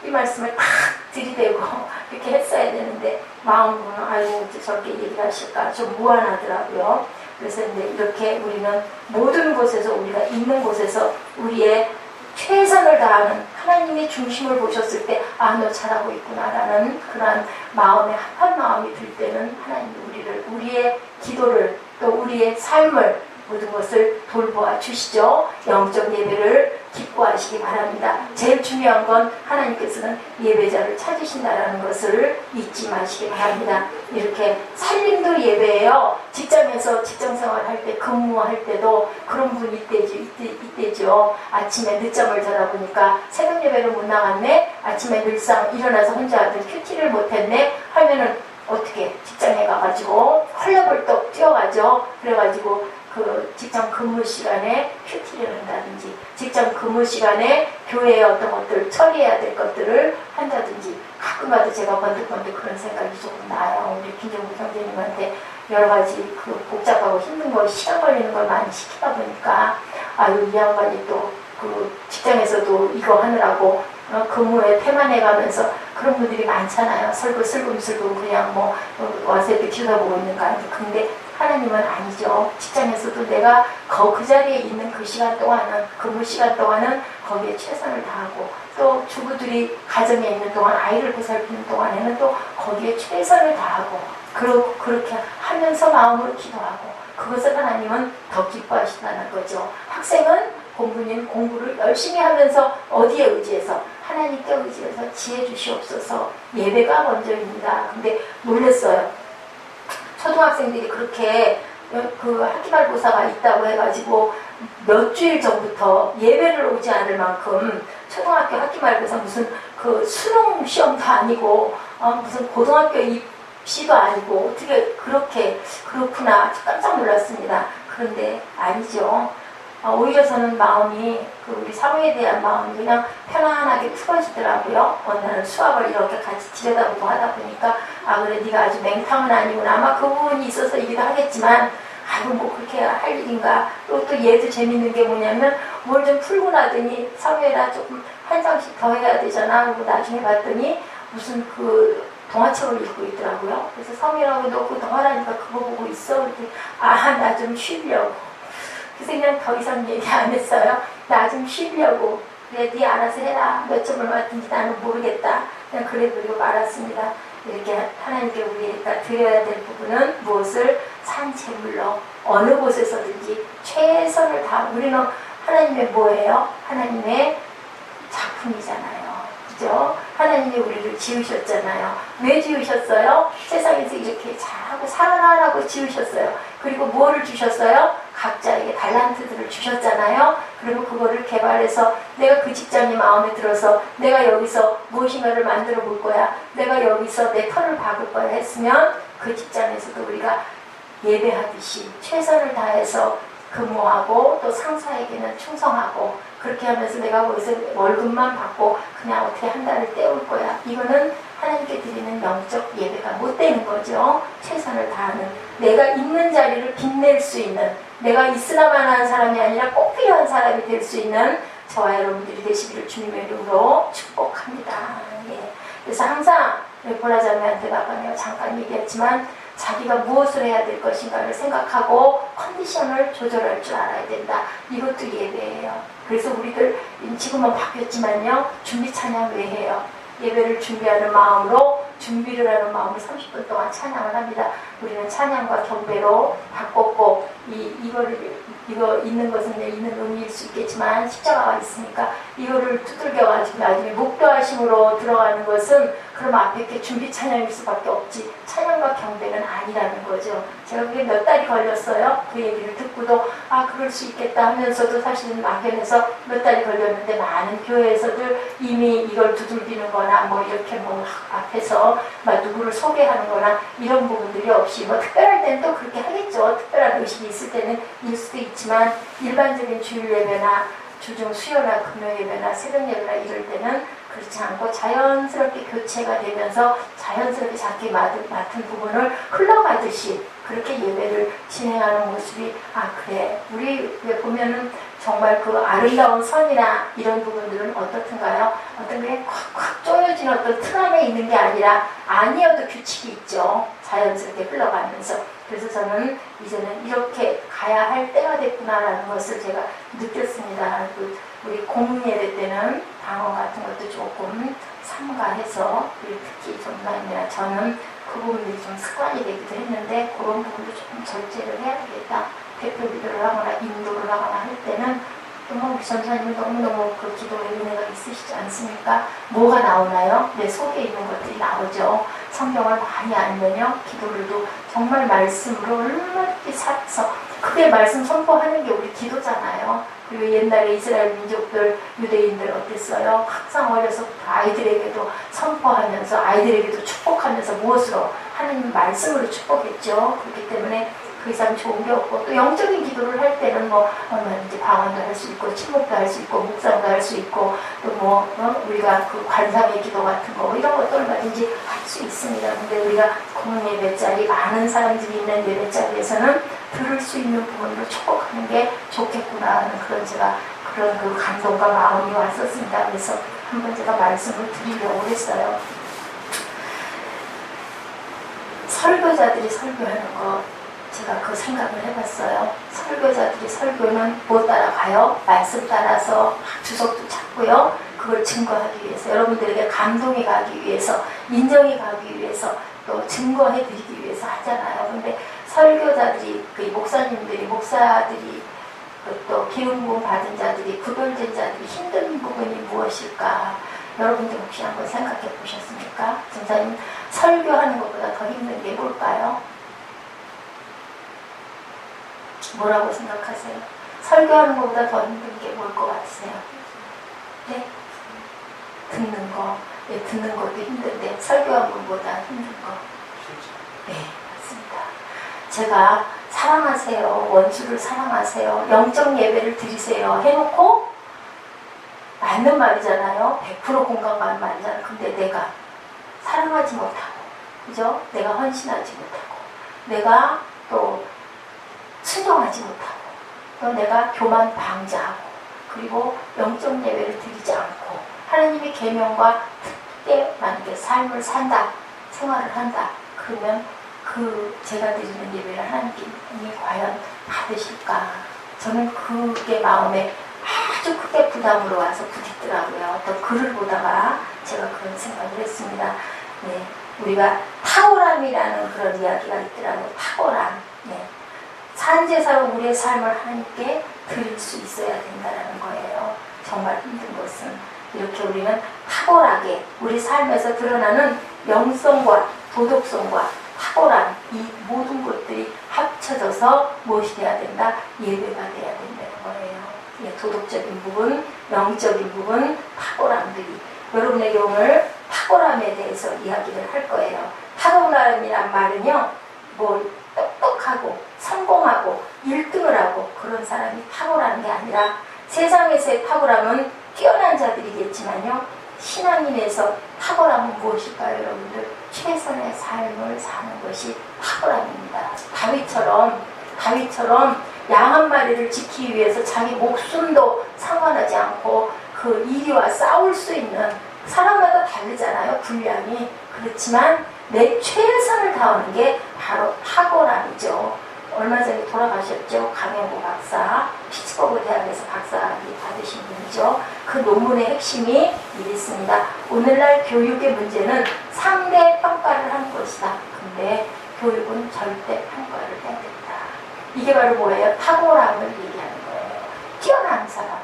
이 말씀을 탁 들이대고 이렇게 했어야 되는데 마음으로는 아이고 저렇게 얘기를 하실까 좀 무안하더라고요. 그래서 이제 이렇게 우리는 모든 곳에서 우리가 있는 곳에서 우리의 최선을 다하는 하나님의 중심을 보셨을 때 너 잘하고 있구나라는 그런 마음에 합한 마음이 들 때는 하나님이 우리의 기도를 또 우리의 삶을 모든 것을 돌보아 주시죠. 영적 예배를 기뻐하시기 바랍니다. 제일 중요한 건 하나님께서는 예배자를 찾으신다는 것을 잊지 마시기 바랍니다. 이렇게 살림도 예배예요. 직장에서 직장생활 할 때 근무할 때도 그런 분이 있대죠. 아침에 늦잠을 자다 보니까 새벽 예배를 못 나갔네. 아침에 늘상 일어나서 혼자 하던 큐티를 못했네 하면은 어떻게 직장에 가가지고 헐레벌떡 뛰어가죠. 그래가지고 그 직장 근무 시간에 큐티를 한다든지 직장 근무 시간에 교회의 어떤 것들 처리해야 될 것들을 한다든지 가끔가다 제가 번뜩번뜩 그런 생각이 조금 나요. 우리 김정국 형제님한테 여러 가지 그 복잡하고 힘든 거 시간 걸리는 걸 많이 시키다 보니까 이 양반이 또 그 직장에서도 이거 하느라고 근무에 태만해 가면서 그런 분들이 많잖아요. 슬금슬금 그냥 뭐 와서 이렇게 들여다보고 있는 거 아니에요. 근데 하나님은 아니죠. 직장에서도 내가 그 자리에 있는 그 시간 동안은 근무 시간 동안은 거기에 최선을 다하고 또 주부들이 가정에 있는 동안 아이를 보살피는 동안에는 또 거기에 최선을 다하고 그렇게 하면서 마음으로 기도하고 그것을 하나님은 더 기뻐하신다는 거죠. 학생은 본부님 공부를 열심히 하면서 어디에 의지해서? 하나님께 의지해서 지혜 주시옵소서. 예배가 먼저입니다. 근데 놀랐어요. 초등학생들이 그렇게 그 학기말고사가 있다고 해가지고 몇 주일 전부터 예배를 오지 않을 만큼 초등학교 학기말고사 무슨 그 수능 시험도 아니고 무슨 고등학교 입시도 아니고 어떻게 그렇게 그렇구나 깜짝 놀랐습니다. 그런데 아니죠. 오히려 저는 마음이 우리 사모에 대한 마음이 그냥 편안하게 풀어지더라고요. 어느 날 수학을 이렇게 같이 들여다보고 하다 보니까 그래 네가 아주 맹탕은 아니구나. 아마 그 부분이 있어서이기도 하겠지만 아이고 뭐 그렇게 할 일인가. 또 얘도 재밌는 게 뭐냐면 뭘 좀 풀고 나더니 사모에라 조금 한 장씩 더 해야 되잖아. 그리고 나중에 봤더니 무슨 그 동화책을 읽고 있더라고요. 그래서 사모에라고 너 그 동화라니까 그거 보고 있어. 이렇게 나 좀 쉬려고. 그래서 그냥 더 이상 얘기 안 했어요. 나 좀 쉬려고. 그래, 네 알아서 해라. 몇 점을 맞든지 나는 모르겠다. 그냥 그래 버리고 말았습니다. 이렇게 하나님께 우리가 드려야 될 부분은 무엇을 산재물로 어느 곳에서든지 최선을 다 우리는 하나님의 뭐예요? 하나님의 작품이잖아요. 그죠? 하나님이 우리를 지으셨잖아요. 왜 지으셨어요? 세상에서 이렇게 잘하고 살아라라고 지으셨어요. 그리고 뭐를 주셨어요? 각자에게 달란트들을 주셨잖아요. 그리고 그거를 개발해서 내가 그 직장이 마음에 들어서 내가 여기서 무엇인가를 만들어 볼 거야. 내가 여기서 내 털을 박을 거야 했으면 그 직장에서도 우리가 예배하듯이 최선을 다해서 근무하고 또 상사에게는 충성하고 그렇게 하면서 내가 거기서 월급만 받고 그냥 어떻게 한 달을 때울 거야. 이거는 하나님께 드리는 영적 예배가 못 되는 거죠. 최선을 다하는 내가 있는 자리를 빛낼 수 있는 내가 있으나만 하는 사람이 아니라 꼭 필요한 사람이 될 수 있는 저와 여러분들이 되시기를 주님의 이름으로 축복합니다. 예. 그래서 항상 보라자매한테 나가며 잠깐 얘기했지만 자기가 무엇을 해야 될 것인가를 생각하고 컨디션을 조절할 줄 알아야 된다. 이것도 예배예요. 그래서 우리들 지금은 바뀌었지만요. 준비 찬양 왜 해요? 예배를 준비하는 마음으로 준비를 하는 마음으로 30분 동안 찬양을 합니다. 우리는 찬양과 경배로 바꿨고 이거 있는 것은 있는 의미일 수 있겠지만 십자가가 있으니까 이거를 두들겨가지고 나중에 목도하심으로 들어가는 것은 그럼 앞에 이렇게 준비 찬양일 수밖에 없지 찬양과 경배는 아니라는 거죠. 제가 그게 몇 달이 걸렸어요. 그 얘기를 듣고도 그럴 수 있겠다 하면서도 사실은 막연해서 몇 달이 걸렸는데 많은 교회에서들 이미 이걸 두들기는 거나 뭐 이렇게 뭐 앞에서 막 누구를 소개하는 거나 이런 부분들이 없이 뭐 특별할 때는 또 그렇게 하겠죠. 특별한 의식이 있을 때는 일 수도 있지만 일반적인 주일 예배나 주중 수요나 금요 예배나 새벽 예배나 이럴 때는 그렇지 않고 자연스럽게 교체가 되면서 자연스럽게 자기 맡은 부분을 흘러가듯이 그렇게 예배를 진행하는 모습이 그래 우리 왜 보면은 정말 그 아름다운 선이나 이런 부분들은 어떻든가요? 어떤 게 콱콱 쪼여진 어떤 틀 안에 있는 게 아니라 아니어도 규칙이 있죠. 자연스럽게 흘러가면서. 그래서 저는 이제는 이렇게 가야 할 때가 됐구나라는 것을 제가 느꼈습니다. 우리 공예배 때는 방언 같은 것도 조금 삼가해서 특히 전반이나 저는 그 부분들이 좀 습관이 되기도 했는데 그런 부분도 조금 절제를 해야 되겠다. 대표 기도를 하거나 인도를 하거나 할 때는 우리 전사님은 너무너무 그 기도에 은혜가 있으시지 않습니까? 뭐가 나오나요? 내 속에 있는 것들이 나오죠. 성경을 많이 알면요. 기도를도 정말 말씀으로 얼마나 살아서 그게 말씀 선포하는 게 우리 기도잖아요. 그리고 옛날에 이스라엘 민족들, 유대인들 어땠어요? 항상 어려서부터 아이들에게도 선포하면서 아이들에게도 축복하면서 무엇으로? 하나님 말씀으로 축복했죠. 그렇기 때문에 그 이상 좋은 게 없고 또 영적인 기도를 할 때는 뭐 이제 방언도 할 수 있고 침묵도 할 수 있고 묵상도 할 수 있고 또 우리가 그 관상의 기도 같은 거 이런 것도 얼마든지 할 수 있습니다. 근데 우리가 공예배자리 많은 사람들이 있는 예배자리에서는 들을 수 있는 부분으로 축복하는 게 좋겠구나 하는 그런 그 감동과 마음이 왔었습니다. 그래서 한번 제가 말씀을 드리려고 했어요. 설교자들이 설교하는 거 제가 그 생각을 해봤어요. 설교자들이 설교는 뭐 따라가요? 말씀 따라서 주석도 찾고요. 그걸 증거하기 위해서 여러분들에게 감동이 가기 위해서 인정이 가기 위해서 또 증거해드리기 위해서 하잖아요. 근데 설교자들이 목사님들이 목사들이 또 기름 부음 받은 자들이, 구별된 자들이 힘든 부분이 무엇일까? 여러분들 혹시 한번 생각해 보셨습니까? 전사님, 설교하는 것보다 더 힘든 게 뭘까요? 뭐라고 생각하세요? 설교하는 것보다 더 힘든 게 뭘 것 같으세요? 네? 듣는 거. 네, 듣는 것도 힘든데 설교하는 것보다 힘든 거. 네, 맞습니다. 제가 사랑하세요, 원수를 사랑하세요, 영적 예배를 드리세요 해놓고 맞는 말이잖아요. 100% 공감 가는 말이잖아요. 근데 내가 사랑하지 못하고, 그죠? 내가 헌신하지 못하고, 내가 또 순종하지 못하고, 또 내가 교만 방자하고, 그리고 영적 예배를 드리지 않고 하나님의 계명과 특게 만약에 삶을 산다, 생활을 한다, 그러면 그 제가 드리는 예배를 하나님이 과연 받으실까? 저는 그게 마음에 아주 크게 부담으로 와서 부딪더라고요. 어떤 글을 보다가 제가 그런 생각을 했습니다. 네, 우리가 탁월함이라는 그런 이야기가 있더라고요. 탁월함. 네. 산제사로 우리의 삶을 하나님께 드릴 수 있어야 된다는 거예요. 정말 힘든 것은 이렇게 우리는 탁월하게 우리 삶에서 드러나는 영성과 도덕성과 탁월한 이 모든 것들이 합쳐져서 무엇이 돼야 된다? 예배가 돼야 된다는 거예요. 예, 도덕적인 부분, 영적인 부분, 탁월함들이. 여러분에게 오늘 탁월함에 대해서 이야기를 할 거예요. 탁월함이란 말은요, 뭐 똑똑하고 성공하고 1등을 하고 그런 사람이 탁월한 게 아니라, 세상에서의 탁월함은 뛰어난 자들이겠지만요, 신앙인에서 탁월함은 무엇일까요, 여러분들? 최선의 삶을 사는 것이 탁월함입니다. 다윗처럼 양 한 마리를 지키기 위해서 자기 목숨도 상관하지 않고 그 이리와 싸울 수 있는, 사람마다 다르잖아요, 분량이. 그렇지만 내 최선을 다하는 게 바로 탁월함이죠. 얼마 전에 돌아가셨죠. 강영구 박사, 피츠버그 대학에서 박사학위 받으신 분이죠. 그 논문의 핵심이 이랬습니다. 오늘날 교육의 문제는 상대 평가를 하는 것이다. 근데 교육은 절대 평가를 해야 된다. 이게 바로 뭐예요? 탁월함을 얘기하는 거예요. 뛰어난 사람,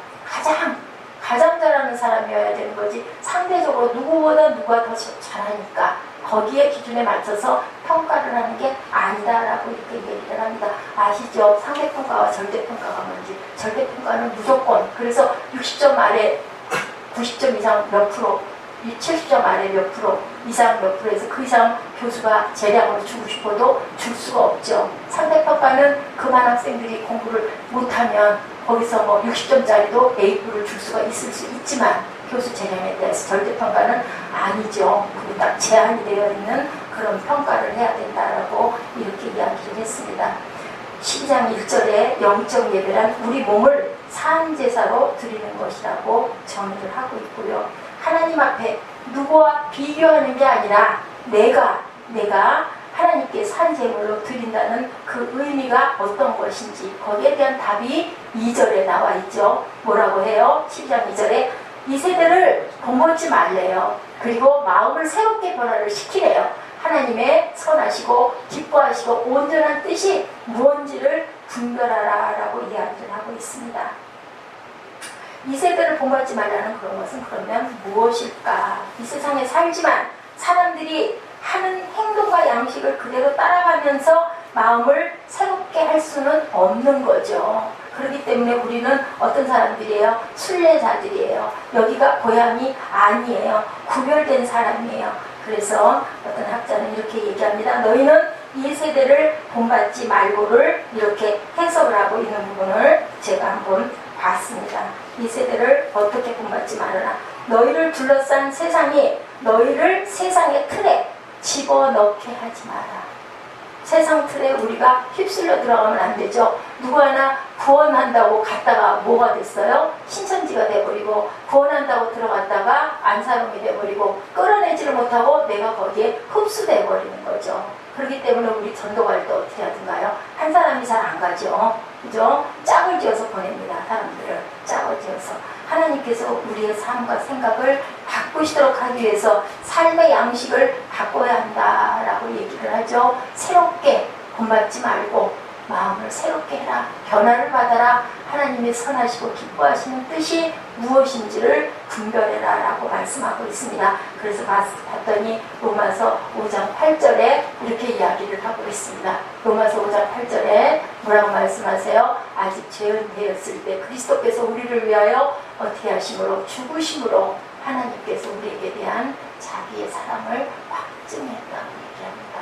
가장 잘하는 사람이어야 되는 거지, 상대적으로 누구보다 누가 더 잘하니까 거기에 기준에 맞춰서 평가를 하는 게 아니다라고 이렇게 얘기를 합니다. 아시죠? 상대평가와 절대평가가 뭔지. 절대평가는 무조건, 그래서 60점 아래 90점 이상 몇 프로, 70점 아래 몇 프로 이상 몇 프로에서 그 이상 교수가 재량으로 주고 싶어도 줄 수가 없죠. 상대평가는 그만 학생들이 공부를 못하면 거기서 뭐 60점짜리도 A부를 줄 수가 있을 수 있지만 교수 재량에 대해서 절대평가는 아니죠. 그게 딱 제한이 되어 있는 그런 평가를 해야 된다라고 이렇게 이야기를 했습니다. 12장 1절에 영적 예배란 우리 몸을 산제사로 드리는 것이라고 정의를 하고 있고요. 하나님 앞에 누구와 비교하는 게 아니라 내가 하나님께 산제물로 드린다는 그 의미가 어떤 것인지, 거기에 대한 답이 2절에 나와 있죠. 뭐라고 해요? 12장 2절에 이 세대를 본받지 말래요. 그리고 마음을 새롭게 변화를 시키래요. 하나님의 선하시고 기뻐하시고 온전한 뜻이 무엇인지를 분별하라 라고 이야기를 하고 있습니다. 이 세대를 본받지 말라는 그런 것은 그러면 무엇일까? 이 세상에 살지만 사람들이 하는 행동과 양식을 그대로 따라가면서 마음을 새롭게 할 수는 없는 거죠. 그렇기 때문에 우리는 어떤 사람들이에요? 순례자들이에요. 여기가 고향이 아니에요. 구별된 사람이에요. 그래서 어떤 학자는 이렇게 얘기합니다. 너희는 이 세대를 본받지 말고를 이렇게 해석을 하고 있는 부분을 제가 한번 봤습니다. 이 세대를 어떻게 본받지 말아라. 너희를 둘러싼 세상이 너희를 세상의 틀에 집어넣게 하지 마라. 세상 틀에 우리가 휩쓸려 들어가면 안 되죠. 누구 하나 구원한다고 갔다가 뭐가 됐어요? 신천지가 돼버리고, 구원한다고 들어갔다가 안사람이 돼버리고, 끌어내지를 못하고 내가 거기에 흡수돼버리는 거죠. 그렇기 때문에 우리 전도 갈 때 어떻게 하든가요? 한 사람이 잘 안 가죠. 그죠? 짝을 지어서 보냅니다. 사람들을 짝을 지어서. 하나님께서 우리의 삶과 생각을 바꾸시도록 하기 위해서 삶의 양식을 바꿔야 한다라고 얘기를 하죠. 새롭게 본받지 말고 마음을 새롭게 해라. 변화를 받아라. 하나님의 선하시고 기뻐하시는 뜻이 무엇인지를 분별해라 라고 말씀하고 있습니다. 그래서 봤더니 로마서 5장 8절에 이렇게 이야기를 하고 있습니다. 로마서 5장 8절에 뭐라고 말씀하세요? 아직 죄은 되었을 때 그리스도께서 우리를 위하여 어떻게 하심으로 죽으심으로 하나님께서 우리에게 대한 자기의 사랑을 확증했다고 얘기합니다.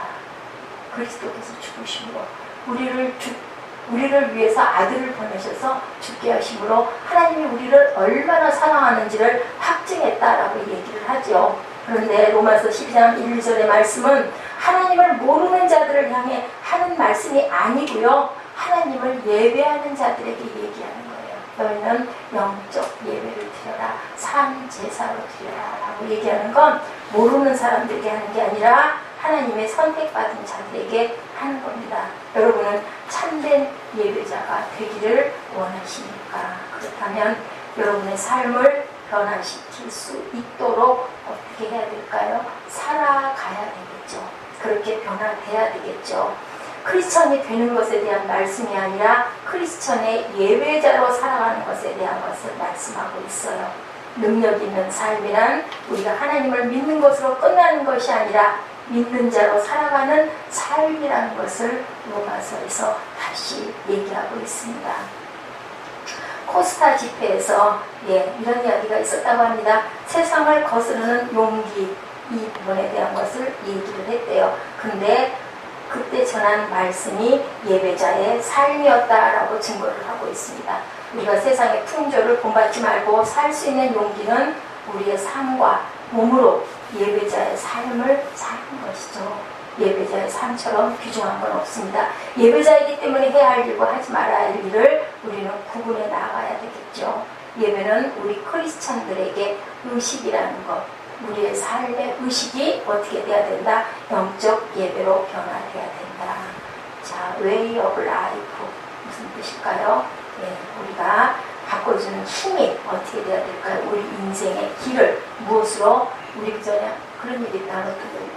그리스도께서 죽으심으로 우리를 위해서 아들을 보내셔서 죽게 하심으로 하나님이 우리를 얼마나 사랑하는지를 확증했다라고 얘기를 하죠. 그런데 로마서 12장 1, 2절의 말씀은 하나님을 모르는 자들을 향해 하는 말씀이 아니고요. 하나님을 예배하는 자들에게 얘기하는 거예요. 너희는 영적 예배를 드려라. 산 제사로 드려라 라고 얘기하는 건 모르는 사람들에게 하는 게 아니라 하나님의 선택받은 자들에게 하는 겁니다. 여러분은 참된 예배자가 되기를 원하십니까? 그렇다면 여러분의 삶을 변화시킬 수 있도록 어떻게 해야 될까요? 살아가야 되겠죠. 그렇게 변화돼야 되겠죠. 크리스천이 되는 것에 대한 말씀이 아니라 크리스천의 예배자로 살아가는 것에 대한 것을 말씀하고 있어요. 능력 있는 삶이란 우리가 하나님을 믿는 것으로 끝나는 것이 아니라 믿는 자로 살아가는 삶이라는 것을 로마서에서 다시 얘기하고 있습니다. 코스타 집회에서 이런 이야기가 있었다고 합니다. 세상을 거스르는 용기, 이 부분에 대한 것을 얘기를 했대요. 근데 그때 전한 말씀이 예배자의 삶이었다라고 증거를 하고 있습니다. 우리가 세상의 풍조를 본받지 말고 살 수 있는 용기는 우리의 삶과 몸으로 예배자의 삶을 사는 것이죠. 예배자의 삶처럼 귀중한 건 없습니다. 예배자이기 때문에 해야 할 일과 하지 말아야 할 일을 우리는 구분해 나가야 되겠죠. 예배는 우리 크리스찬들에게 의식이라는 것, 우리의 삶의 의식이 어떻게 돼야 된다? 영적 예배로 변화돼야 된다. 자, way of life 무슨 뜻일까요? 우리가 바꿔주는 힘이 어떻게 돼야 될까요? 우리 인생의 길을 무엇으로? 우리 전에 그런 얘기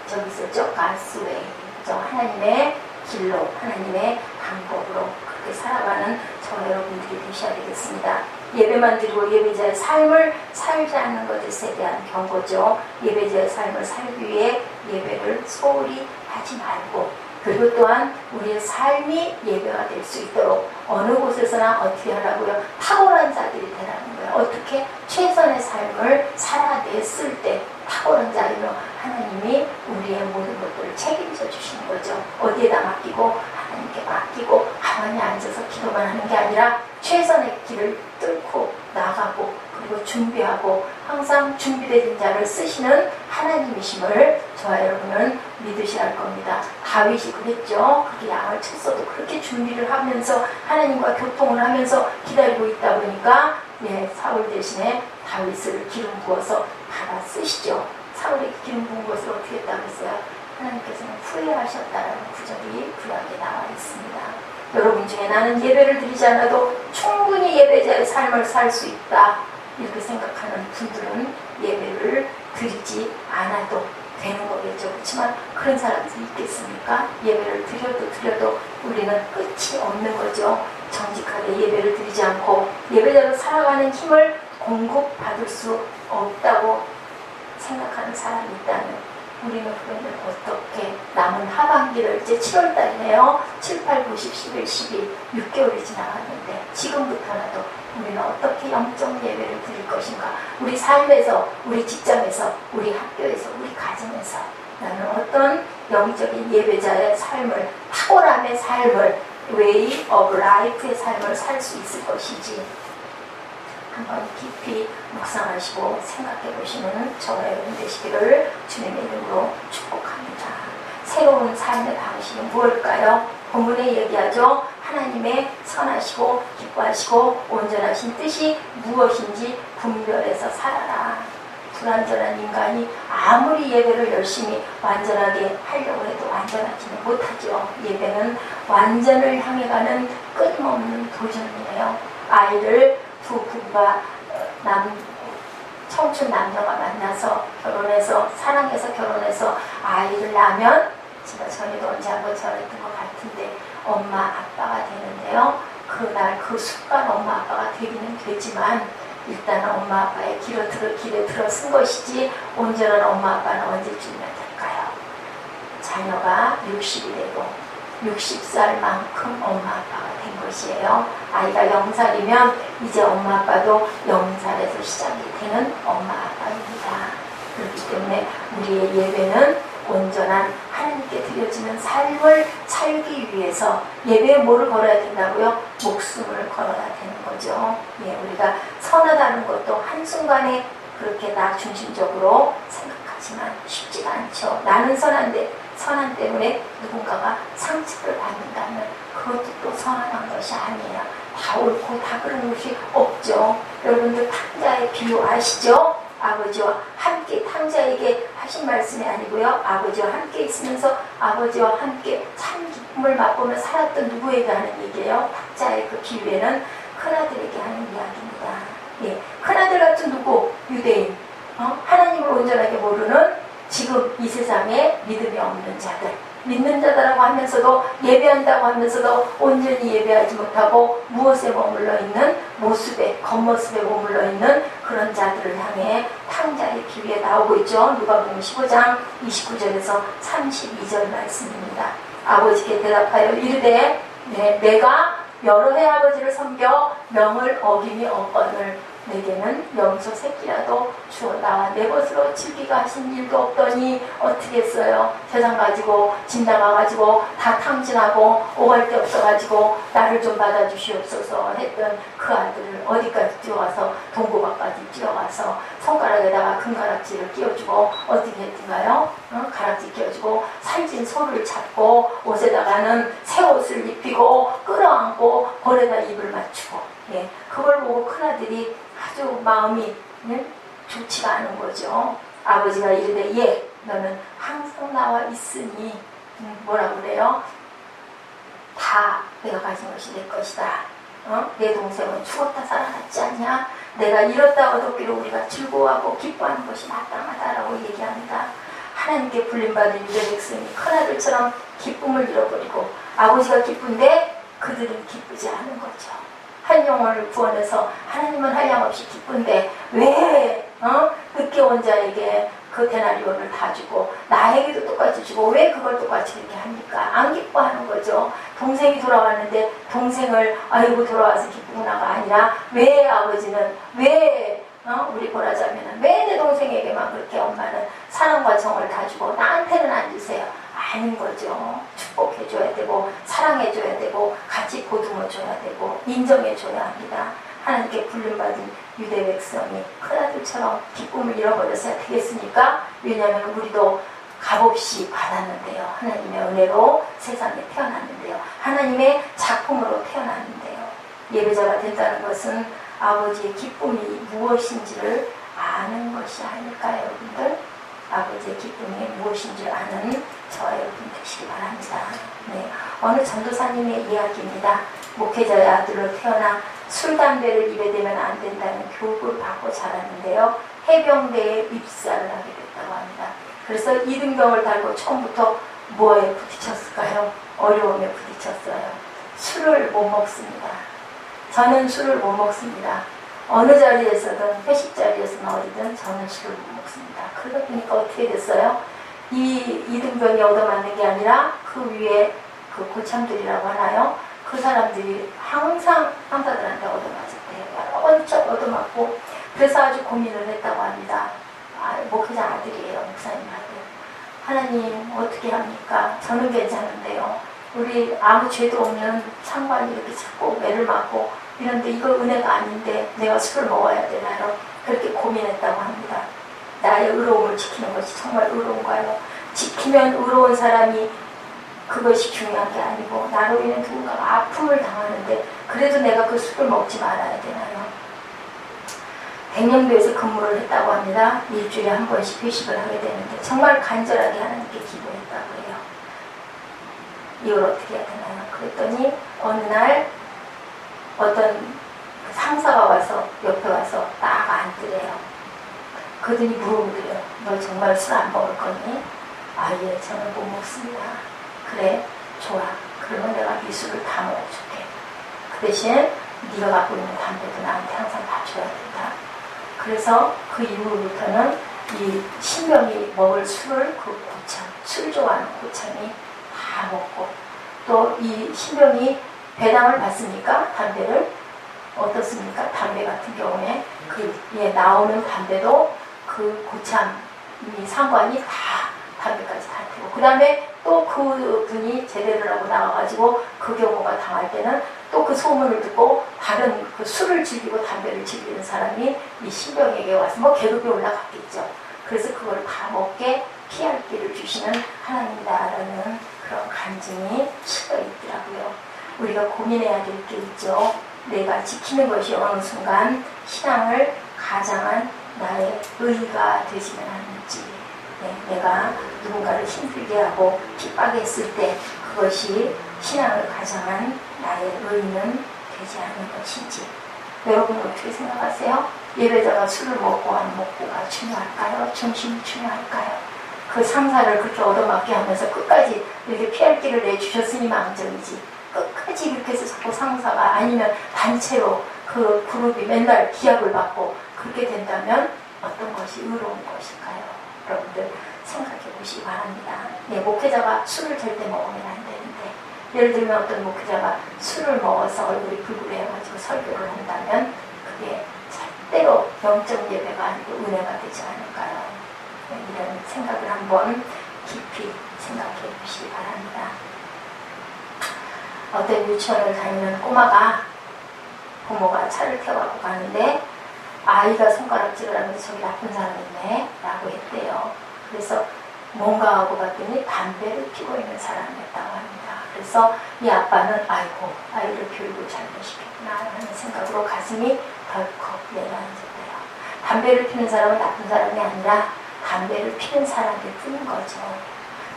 저기 있었죠? God's way. 하나님의 길로, 하나님의 방법으로 그렇게 살아가는 저 여러분들이 되셔야 되겠습니다. 예배만 드리고 예배자의 삶을 살지 않는 것에 대한 경고죠. 예배자의 삶을 살기 위해 예배를 소홀히 하지 말고, 그리고 또한 우리의 삶이 예배가 될 수 있도록 어느 곳에서나 어떻게 하라고요? 탁월한 자들이 되라는 거예요. 어떻게 최선의 삶을 살아냈을 때 탁월한 자이며 하나님이 우리의 모든 것들을 책임져 주시는 거죠. 어디에다 맡기고 하나님께 맡기고 가만히 앉아서 기도만 하는 게 아니라 최선의 길을 뚫고 나가고 그리고 준비하고 항상 준비된 자를 쓰시는 하나님이심을 저와 여러분은 믿으셔야 할 겁니다. 다윗이 그랬죠. 그렇게 양을 쳤어도 그렇게 준비를 하면서 하나님과 교통을 하면서 기다리고 있다 보니까 사울 대신에 다윗을 기름 부어서 받아 쓰시죠. 사울이 기름 부은 것을 어떻게 했다고 했어요? 하나님께서는 후회하셨다라는 구절이 구약에 나와 있습니다. 여러분 중에 나는 예배를 드리지 않아도 충분히 예배자의 삶을 살 수 있다 이렇게 생각하는 분들은 예배를 드리지 않아도 되는 거겠죠. 그렇지만 그런 사람들이 있겠습니까? 예배를 드려도 우리는 끝이 없는 거죠. 정직하게 예배를 드리지 않고 예배자로 살아가는 힘을 공급받을 수 없다고 생각하는 사람이 있다면 우리는 그러면 어떻게 남은 하반기를 이제 7월달이네요. 7, 8, 9, 10, 11, 12 6개월이 지나갔는데 지금부터라도 우리는 어떻게 영적 예배를 드릴 것인가? 우리 삶에서, 우리 직장에서, 우리 학교에서, 우리 가정에서 나는 어떤 영적인 예배자의 삶을, 탁월함의 삶을, way of life의 삶을 살 수 있을 것인지 한번 깊이 묵상하시고 생각해 보시는 저와 여러분 되시기를 주님의 이름으로 축복합니다. 새로운 삶의 방식이 무엇일까요? 본문에 얘기하죠. 하나님의 선하시고 기뻐하시고 온전하신 뜻이 무엇인지 분별해서 살아라. 불완전한 인간이 아무리 예배를 열심히 완전하게 하려고 해도 완전하지는 못하죠. 예배는 완전을 향해 가는 끊임없는 도전이에요. 아이를 두 부부가 청춘 남녀가 만나서 결혼해서 사랑해서 결혼해서 아이를 낳으면 제가 전에도 언제 한번 전했던 것 같은데 엄마 아빠가 되는데요. 그날 그 순간 엄마 아빠가 되기는 되지만 일단 엄마 아빠의 길에 들어선 것이지 온전한 엄마 아빠는 언제쯤이면 될까요? 자녀가 60이 되고 60살만큼 엄마 아빠가 된 것이에요. 아이가 0살이면 이제 엄마 아빠도 0살에서 시작이 되는 엄마 아빠입니다. 그렇기 때문에 우리의 예배는 온전한 하나님께 드려지는 삶을 살기 위해서 예배에 뭐를 걸어야 된다고요? 목숨을 걸어야 되는 거죠. 예, 우리가 선하다는 것도 한순간에 그렇게 나 중심적으로 생각하지만 쉽지가 않죠. 나는 선한데 선한 때문에 누군가가 상처를 받는다면 그것도 또 선한 것이 아니에요. 다 옳고 다 그런 것이 없죠. 여러분들 탕자의 비유 아시죠? 아버지와 함께 탕자에게 하신 말씀이 아니고요. 아버지와 함께 있으면서 아버지와 함께 참 기쁨을 맛보며 살았던 누구에게 하는 얘기예요? 탕자의 그 비유에는 큰아들에게 하는 이야기입니다. 예, 큰아들 같은 누구? 유대인. 하나님을 온전하게 모르는 지금 이 세상에 믿음이 없는 자들, 믿는 자들라고 하면서도 예배한다고 하면서도 온전히 예배하지 못하고 무엇에 머물러 있는 모습에 겉모습에 머물러 있는 그런 자들을 향해 탕자의 비유에 나오고 있죠. 누가복음 15장 29절에서 32절 말씀입니다. 아버지께 대답하여 이르되 내가 여러 해 아버지를 섬겨 명을 어김이 없거늘 내게는 염소 새끼라도 주어 나와 내 것으로 즐기가 하신 일도 없더니 어떻게 했어요? 세상 가지고 진다가 가지고 다 탕진하고 오갈 데 없어가지고 나를 좀 받아주시옵소서 했던 그 아들을 어디까지 뛰어가서 동고밭까지 뛰어가서 손가락에다가 금가락지를 끼워주고 어떻게 했던가요? 가락지 끼워주고 살찐 소를 잡고 옷에다가는 새 옷을 입히고 끌어안고 볼에다 입을 맞추고 예, 그걸 보고 큰아들이 아주 마음이 좋지가 않은 거죠. 아버지가 이르되 예 너는 항상 나와 있으니 뭐라고 그래요? 다 내가 가진 것이 내 것이다. 내 동생은 죽었다 살아났지 않냐? 내가 잃었다 얻었기를 우리가 즐거워하고 기뻐하는 것이 마땅하다라고 얘기합니다. 하나님께 불림받은 유대 백성이 큰아들처럼 기쁨을 잃어버리고 아버지가 기쁜데 그들은 기쁘지 않은 거죠. 한 영혼을 구원해서 하나님은 한량없이 기쁜데 왜 늦게 온 자에게 그 데나리온을 다 주고 나에게도 똑같이 주고 왜 그걸 똑같이 그렇게 합니까? 안 기뻐하는 거죠. 동생이 돌아왔는데 동생을 아이고 돌아와서 기쁘구나가 아니라 왜 아버지는 왜 우리 보라자면은 왜 내 동생에게만 그렇게 엄마는 사랑과 정을 다 주고 나한테는 안 주세요? 아닌 거죠. 축복해줘야 되고 사랑해줘야 되고 같이 보듬어줘야 되고 인정해줘야 합니다. 하나님께 불림받은 유대 백성이 큰아들처럼 기쁨을 잃어버려서야 되겠습니까? 왜냐하면 우리도 값없이 받았는데요. 하나님의 은혜로 세상에 태어났는데요. 하나님의 작품으로 태어났는데요. 예배자가 된다는 것은 아버지의 기쁨이 무엇인지를 아는 것이 아닐까요, 여러분들? 아버지의 기쁨이 무엇인지 아는 저와 여러분 되시기 바랍니다. 네, 어느 전도사님의 이야기입니다. 목회자의 아들로 태어나 술, 담배를 입에 대면 안 된다는 교육을 받고 자랐는데요. 해병대에 입사를 하게 됐다고 합니다. 그래서 이등병을 달고 처음부터 뭐에 부딪혔을까요? 어려움에 부딪혔어요. 술을 못 먹습니다. 저는 술을 못 먹습니다. 어느 자리에서든 회식 자리에서는 어디든 저는 술을 못 먹습니다. 그러다 보니까 어떻게 됐어요? 이 이등병이 얻어맞는 게 아니라 그 위에 그 고참들이라고 하나요? 그 사람들이 항상 형사들한테 얻어맞았대요. 여러 번쩍 얻어맞고 그래서 아주 고민을 했다고 합니다. 목회자 아들이에요. 목사님 아들. 하나님 어떻게 합니까? 저는 괜찮은데요. 우리 아무 죄도 없는 상관이 이렇게 자꾸 매를 맞고 이런데 이거 은혜가 아닌데 내가 술을 먹어야 되나요? 그렇게 고민했다고 합니다. 나의 의로움을 지키는 것이 정말 의로운가요? 지키면 의로운 사람이 그것이 중요한 게 아니고 나로 인해 누군가가 아픔을 당하는데 그래도 내가 그 술을 먹지 말아야 되나요? 백령도에서 근무를 했다고 합니다. 일주일에 한 번씩 회식을 하게 되는데 정말 간절하게 하나님께 기도했다고 해요. 이걸 어떻게 해야 되나요? 그랬더니 어느 날 어떤 상사가 와서 옆에 와서 딱 앉으래요. 그러더니 물어보더래요. 너 정말 술 안 먹을 거니? 아 예, 저는 못 먹습니다. 그래, 좋아. 그러면 내가 이 술을 다 먹어줄게. 그 대신 네가 갖고 있는 담배도 나한테 항상 다 줘야 된다. 그래서 그 이후로부터는 이 신병이 먹을 술을 그 고참, 술 좋아하는 고참이 다 먹고, 또 이 신병이 배당을 받습니까? 담배를 어떻습니까? 담배 같은 경우에 나오는 담배도 그 고참이 상관이 다 담배까지 다 피고, 그 다음에 또 그 분이 제대를 하고 나와가지고 그 경우가 당할 때는 또 그 소문을 듣고 다른 그 술을 즐기고 담배를 즐기는 사람이 이 신병에게 와서 뭐 계급이 올라갔겠죠. 그래서 그걸 다 먹게 피할 길을 주시는 하나님이다라는 그런 간증이 실려 있더라고요. 우리가 고민해야 될 게 있죠. 내가 지키는 것이 어느 순간 신앙을 가장한 나의 의가 되지는 않는지, 내가 누군가를 힘들게 하고 핍박에 했을 때 그것이 신앙을 가장한 나의 의는 되지 않는 것인지. 여러분 어떻게 생각하세요? 예배자가 술을 먹고 안 먹고가 중요할까요? 중심이 중요할까요? 그 상사를 그렇게 얻어맞게 하면서 끝까지 이렇게 피할 길을 내주셨으니 망정이지, 끝까지 이렇게 해서 자꾸 상사가 아니면 단체로 그 그룹이 맨날 기합을 받고 그렇게 된다면 어떤 것이 의로운 것일까요? 여러분들 생각해 보시기 바랍니다. 목회자가 술을 절대 먹으면 안 되는데, 예를 들면 어떤 목회자가 술을 먹어서 얼굴이 불그레해가지고 설교를 한다면 그게 절대로 영적 예배가 아니고 은혜가 되지 않을까요? 이런 생각을 한번 깊이 생각해 보시기 바랍니다. 어떤 유치원을 다니는 꼬마가 부모가 차를 태워갖고 가는데 아이가 손가락질을 하면서 저기 나쁜 사람이네 라고 했대요. 그래서 뭔가 하고 봤더니 담배를 피고 있는 사람이었다고 합니다. 그래서 이 아빠는 아이고 아이를 교육을 잘못시켰구나 하는 생각으로 가슴이 덜컥 내려앉았대요. 담배를 피는 사람은 나쁜 사람이 아니라 담배를 피는 사람일 뿐인 거죠.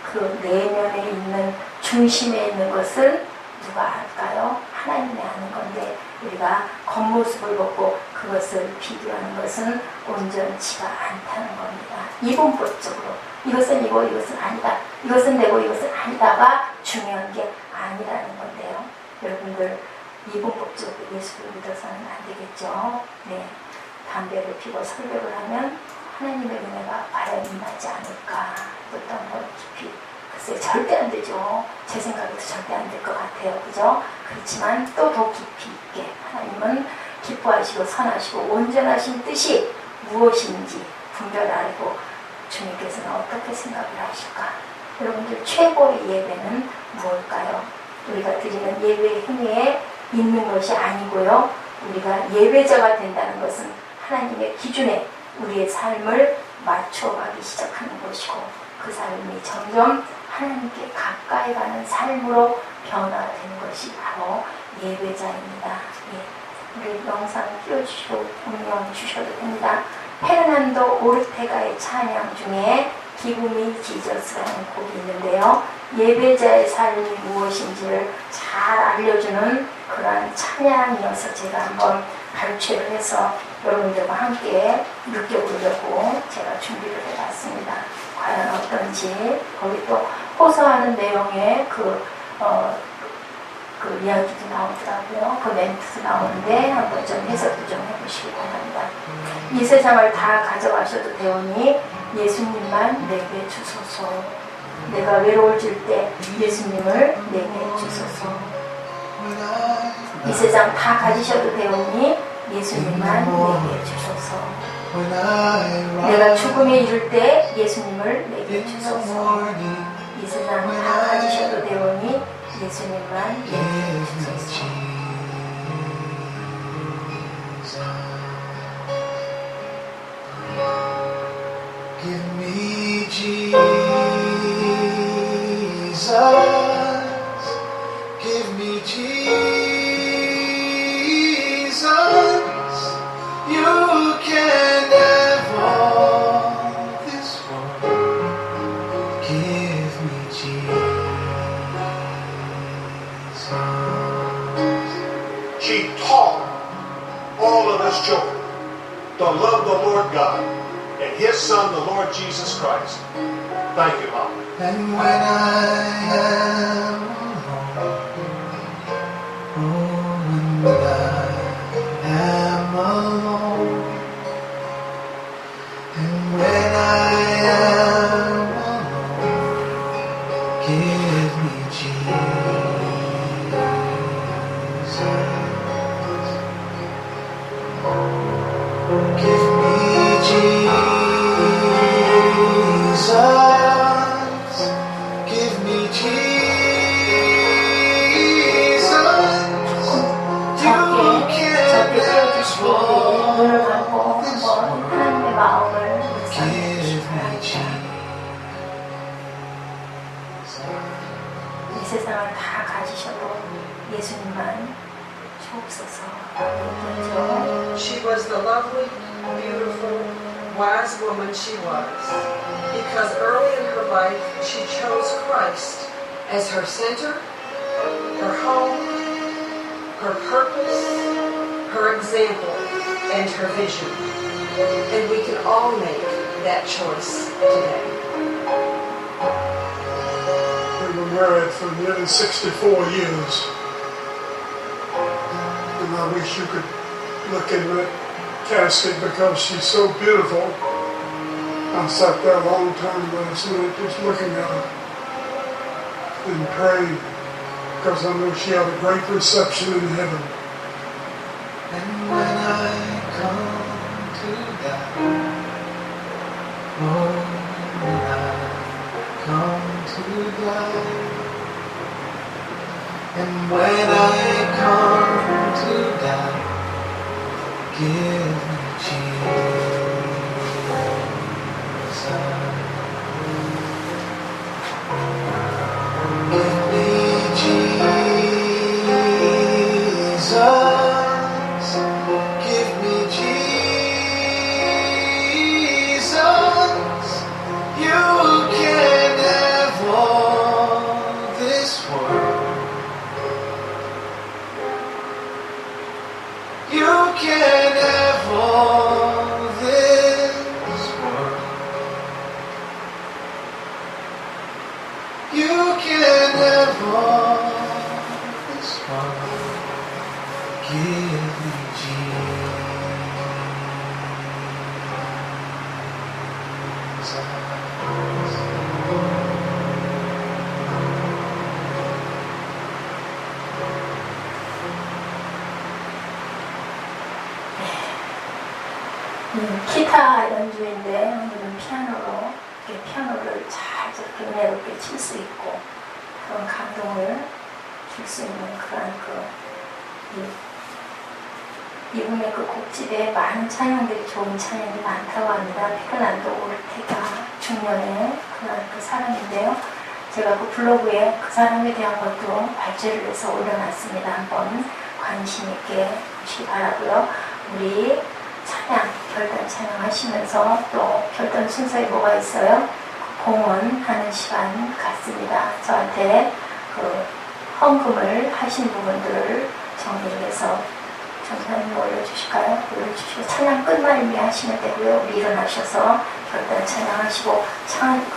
그 내면에 있는 중심에 있는 것은 누가 알까요? 하나님이 아는 건데, 우리가 겉모습을 보고 그것을 비교하는 것은 온전치가 않다는 겁니다. 이분법적으로 이것은 이고 이것은 아니다, 이것은 내고 이것은 아니다가 중요한 게 아니라는 건데요. 여러분들 이분법적으로 예수를 믿어서는 안 되겠죠. 담배를 피고 설교를 하면 하나님의 은혜가 과연 임하지 않을까? 또 한번 깊이, 글쎄 절대 안 되죠. 제 생각에도 절대 안 될 것 같아요. 그죠? 그렇지만 또 더 깊이 있게 하나님은 기뻐하시고 선하시고 온전하신 뜻이 무엇인지 분별 알고 주님께서는 어떻게 생각을 하실까? 여러분들 최고의 예배는 무엇일까요? 우리가 드리는 예배 행위에 있는 것이 아니고요. 우리가 예배자가 된다는 것은 하나님의 기준에 우리의 삶을 맞춰가기 시작하는 것이고, 그 삶이 점점 하나님께 가까이 가는 삶으로 변화되는 것이 바로 예배자입니다. 우리 영상 띄워주시고 음영 주셔도 됩니다. 페르난도 오르테가의 찬양 중에 기브미 지저스라는 곡이 있는데요. 예배자의 삶이 무엇인지를 잘 알려주는 그러한 찬양이어서 제가 한번 발췌를 해서 여러분들과 함께 느껴보려고 제가 준비를 해봤습니다. 과연 어떤지. 거기 또 호소하는 내용의 그 이야기도 나오더라고요. 그 멘트도 나오는데 한번 좀 해석도 좀 해보시기 바랍니다. 이 세상을 다 가져가셔도 되오니 예수님만 내게 주소서. 내가 외로워질 때 예수님을 내게 주소서. 이 세상 다 가지셔도 되오니 예수님만 내게 주소서. 내가 죽음에 이를 때 예수님을 내게 주소서. 이 세상 다 가지셔도 되오니 예수님만 내게 주소서. Give me Jesus, give me Jesus, you can have all this world, give me Jesus. She taught all of us children to love the Lord God and His Son, the Lord Jesus Christ. Thank you, Mom. And when I am alone, 세상을 다 가지셔도 예수님만 주옵소서. 그랬죠. She was the lovely, beautiful, wise woman she was, because early in her life she chose Christ as her center, her home, her purpose, her example, and her vision. And we can all make that choice today. We were married for nearly 64 years. And I wish you could look in that casket because she's so beautiful. I sat there a long time last night just looking at her and praying because I know she had a great reception in heaven. And when I come to die, oh, when I come to die, and when I come to die, give me Jesus. Give me Jesus. Give me Jesus. You can have all this world. You can have all this world. You can have all this world. Give me 기타 연주인데 오늘은 피아노로 이렇게 피아노를 잘 저렇게 은혜롭게 칠 수 있고 그런 감동을 줄 수 있는 그런 이분의 그 곡집에 많은 찬양들이 좋은 찬양이 많다고 합니다. 페르난도 오르테가 중년의 그 사람인데요. 제가 그 블로그에 그 사람에 대한 것도 발제를 해서 올려놨습니다. 한번 관심 있게 보시기 바라고요. 우리 찬양, 결단 찬양 하시면서 또 결단 순서에 뭐가 있어요? 봉헌하는 시간 같습니다. 저한테 그 헌금을 하신 부분들을 정리를 해서 전사님 올려주실까요? 올려주시고 찬양 끝말미 하시면 되고요. 우리 일어나셔서 결단 찬양하시고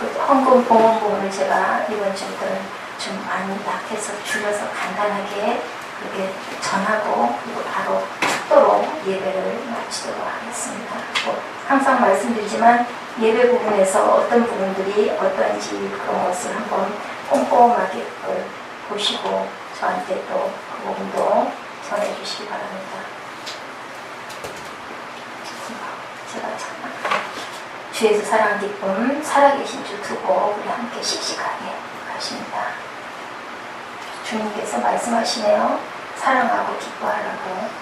그 헌금 봉헌 부분을 제가 이번 주부터는 좀 많이 약해서 줄여서 간단하게 그렇게 전하고 그리고 바로 속도로 예배를 마치도록 하겠습니다. 항상 말씀드리지만 예배 부분에서 어떤 부분들이 어떤지 그런 것을 한번 꼼꼼하게 보시고 저한테 또 그 부분도 전해주시기 바랍니다. 제가 정말 주에서 사랑 기쁨 살아계신 주 두고 우리 함께 씩씩하게 가십니다. 주님께서 말씀하시네요. 사랑하고 기뻐하라고.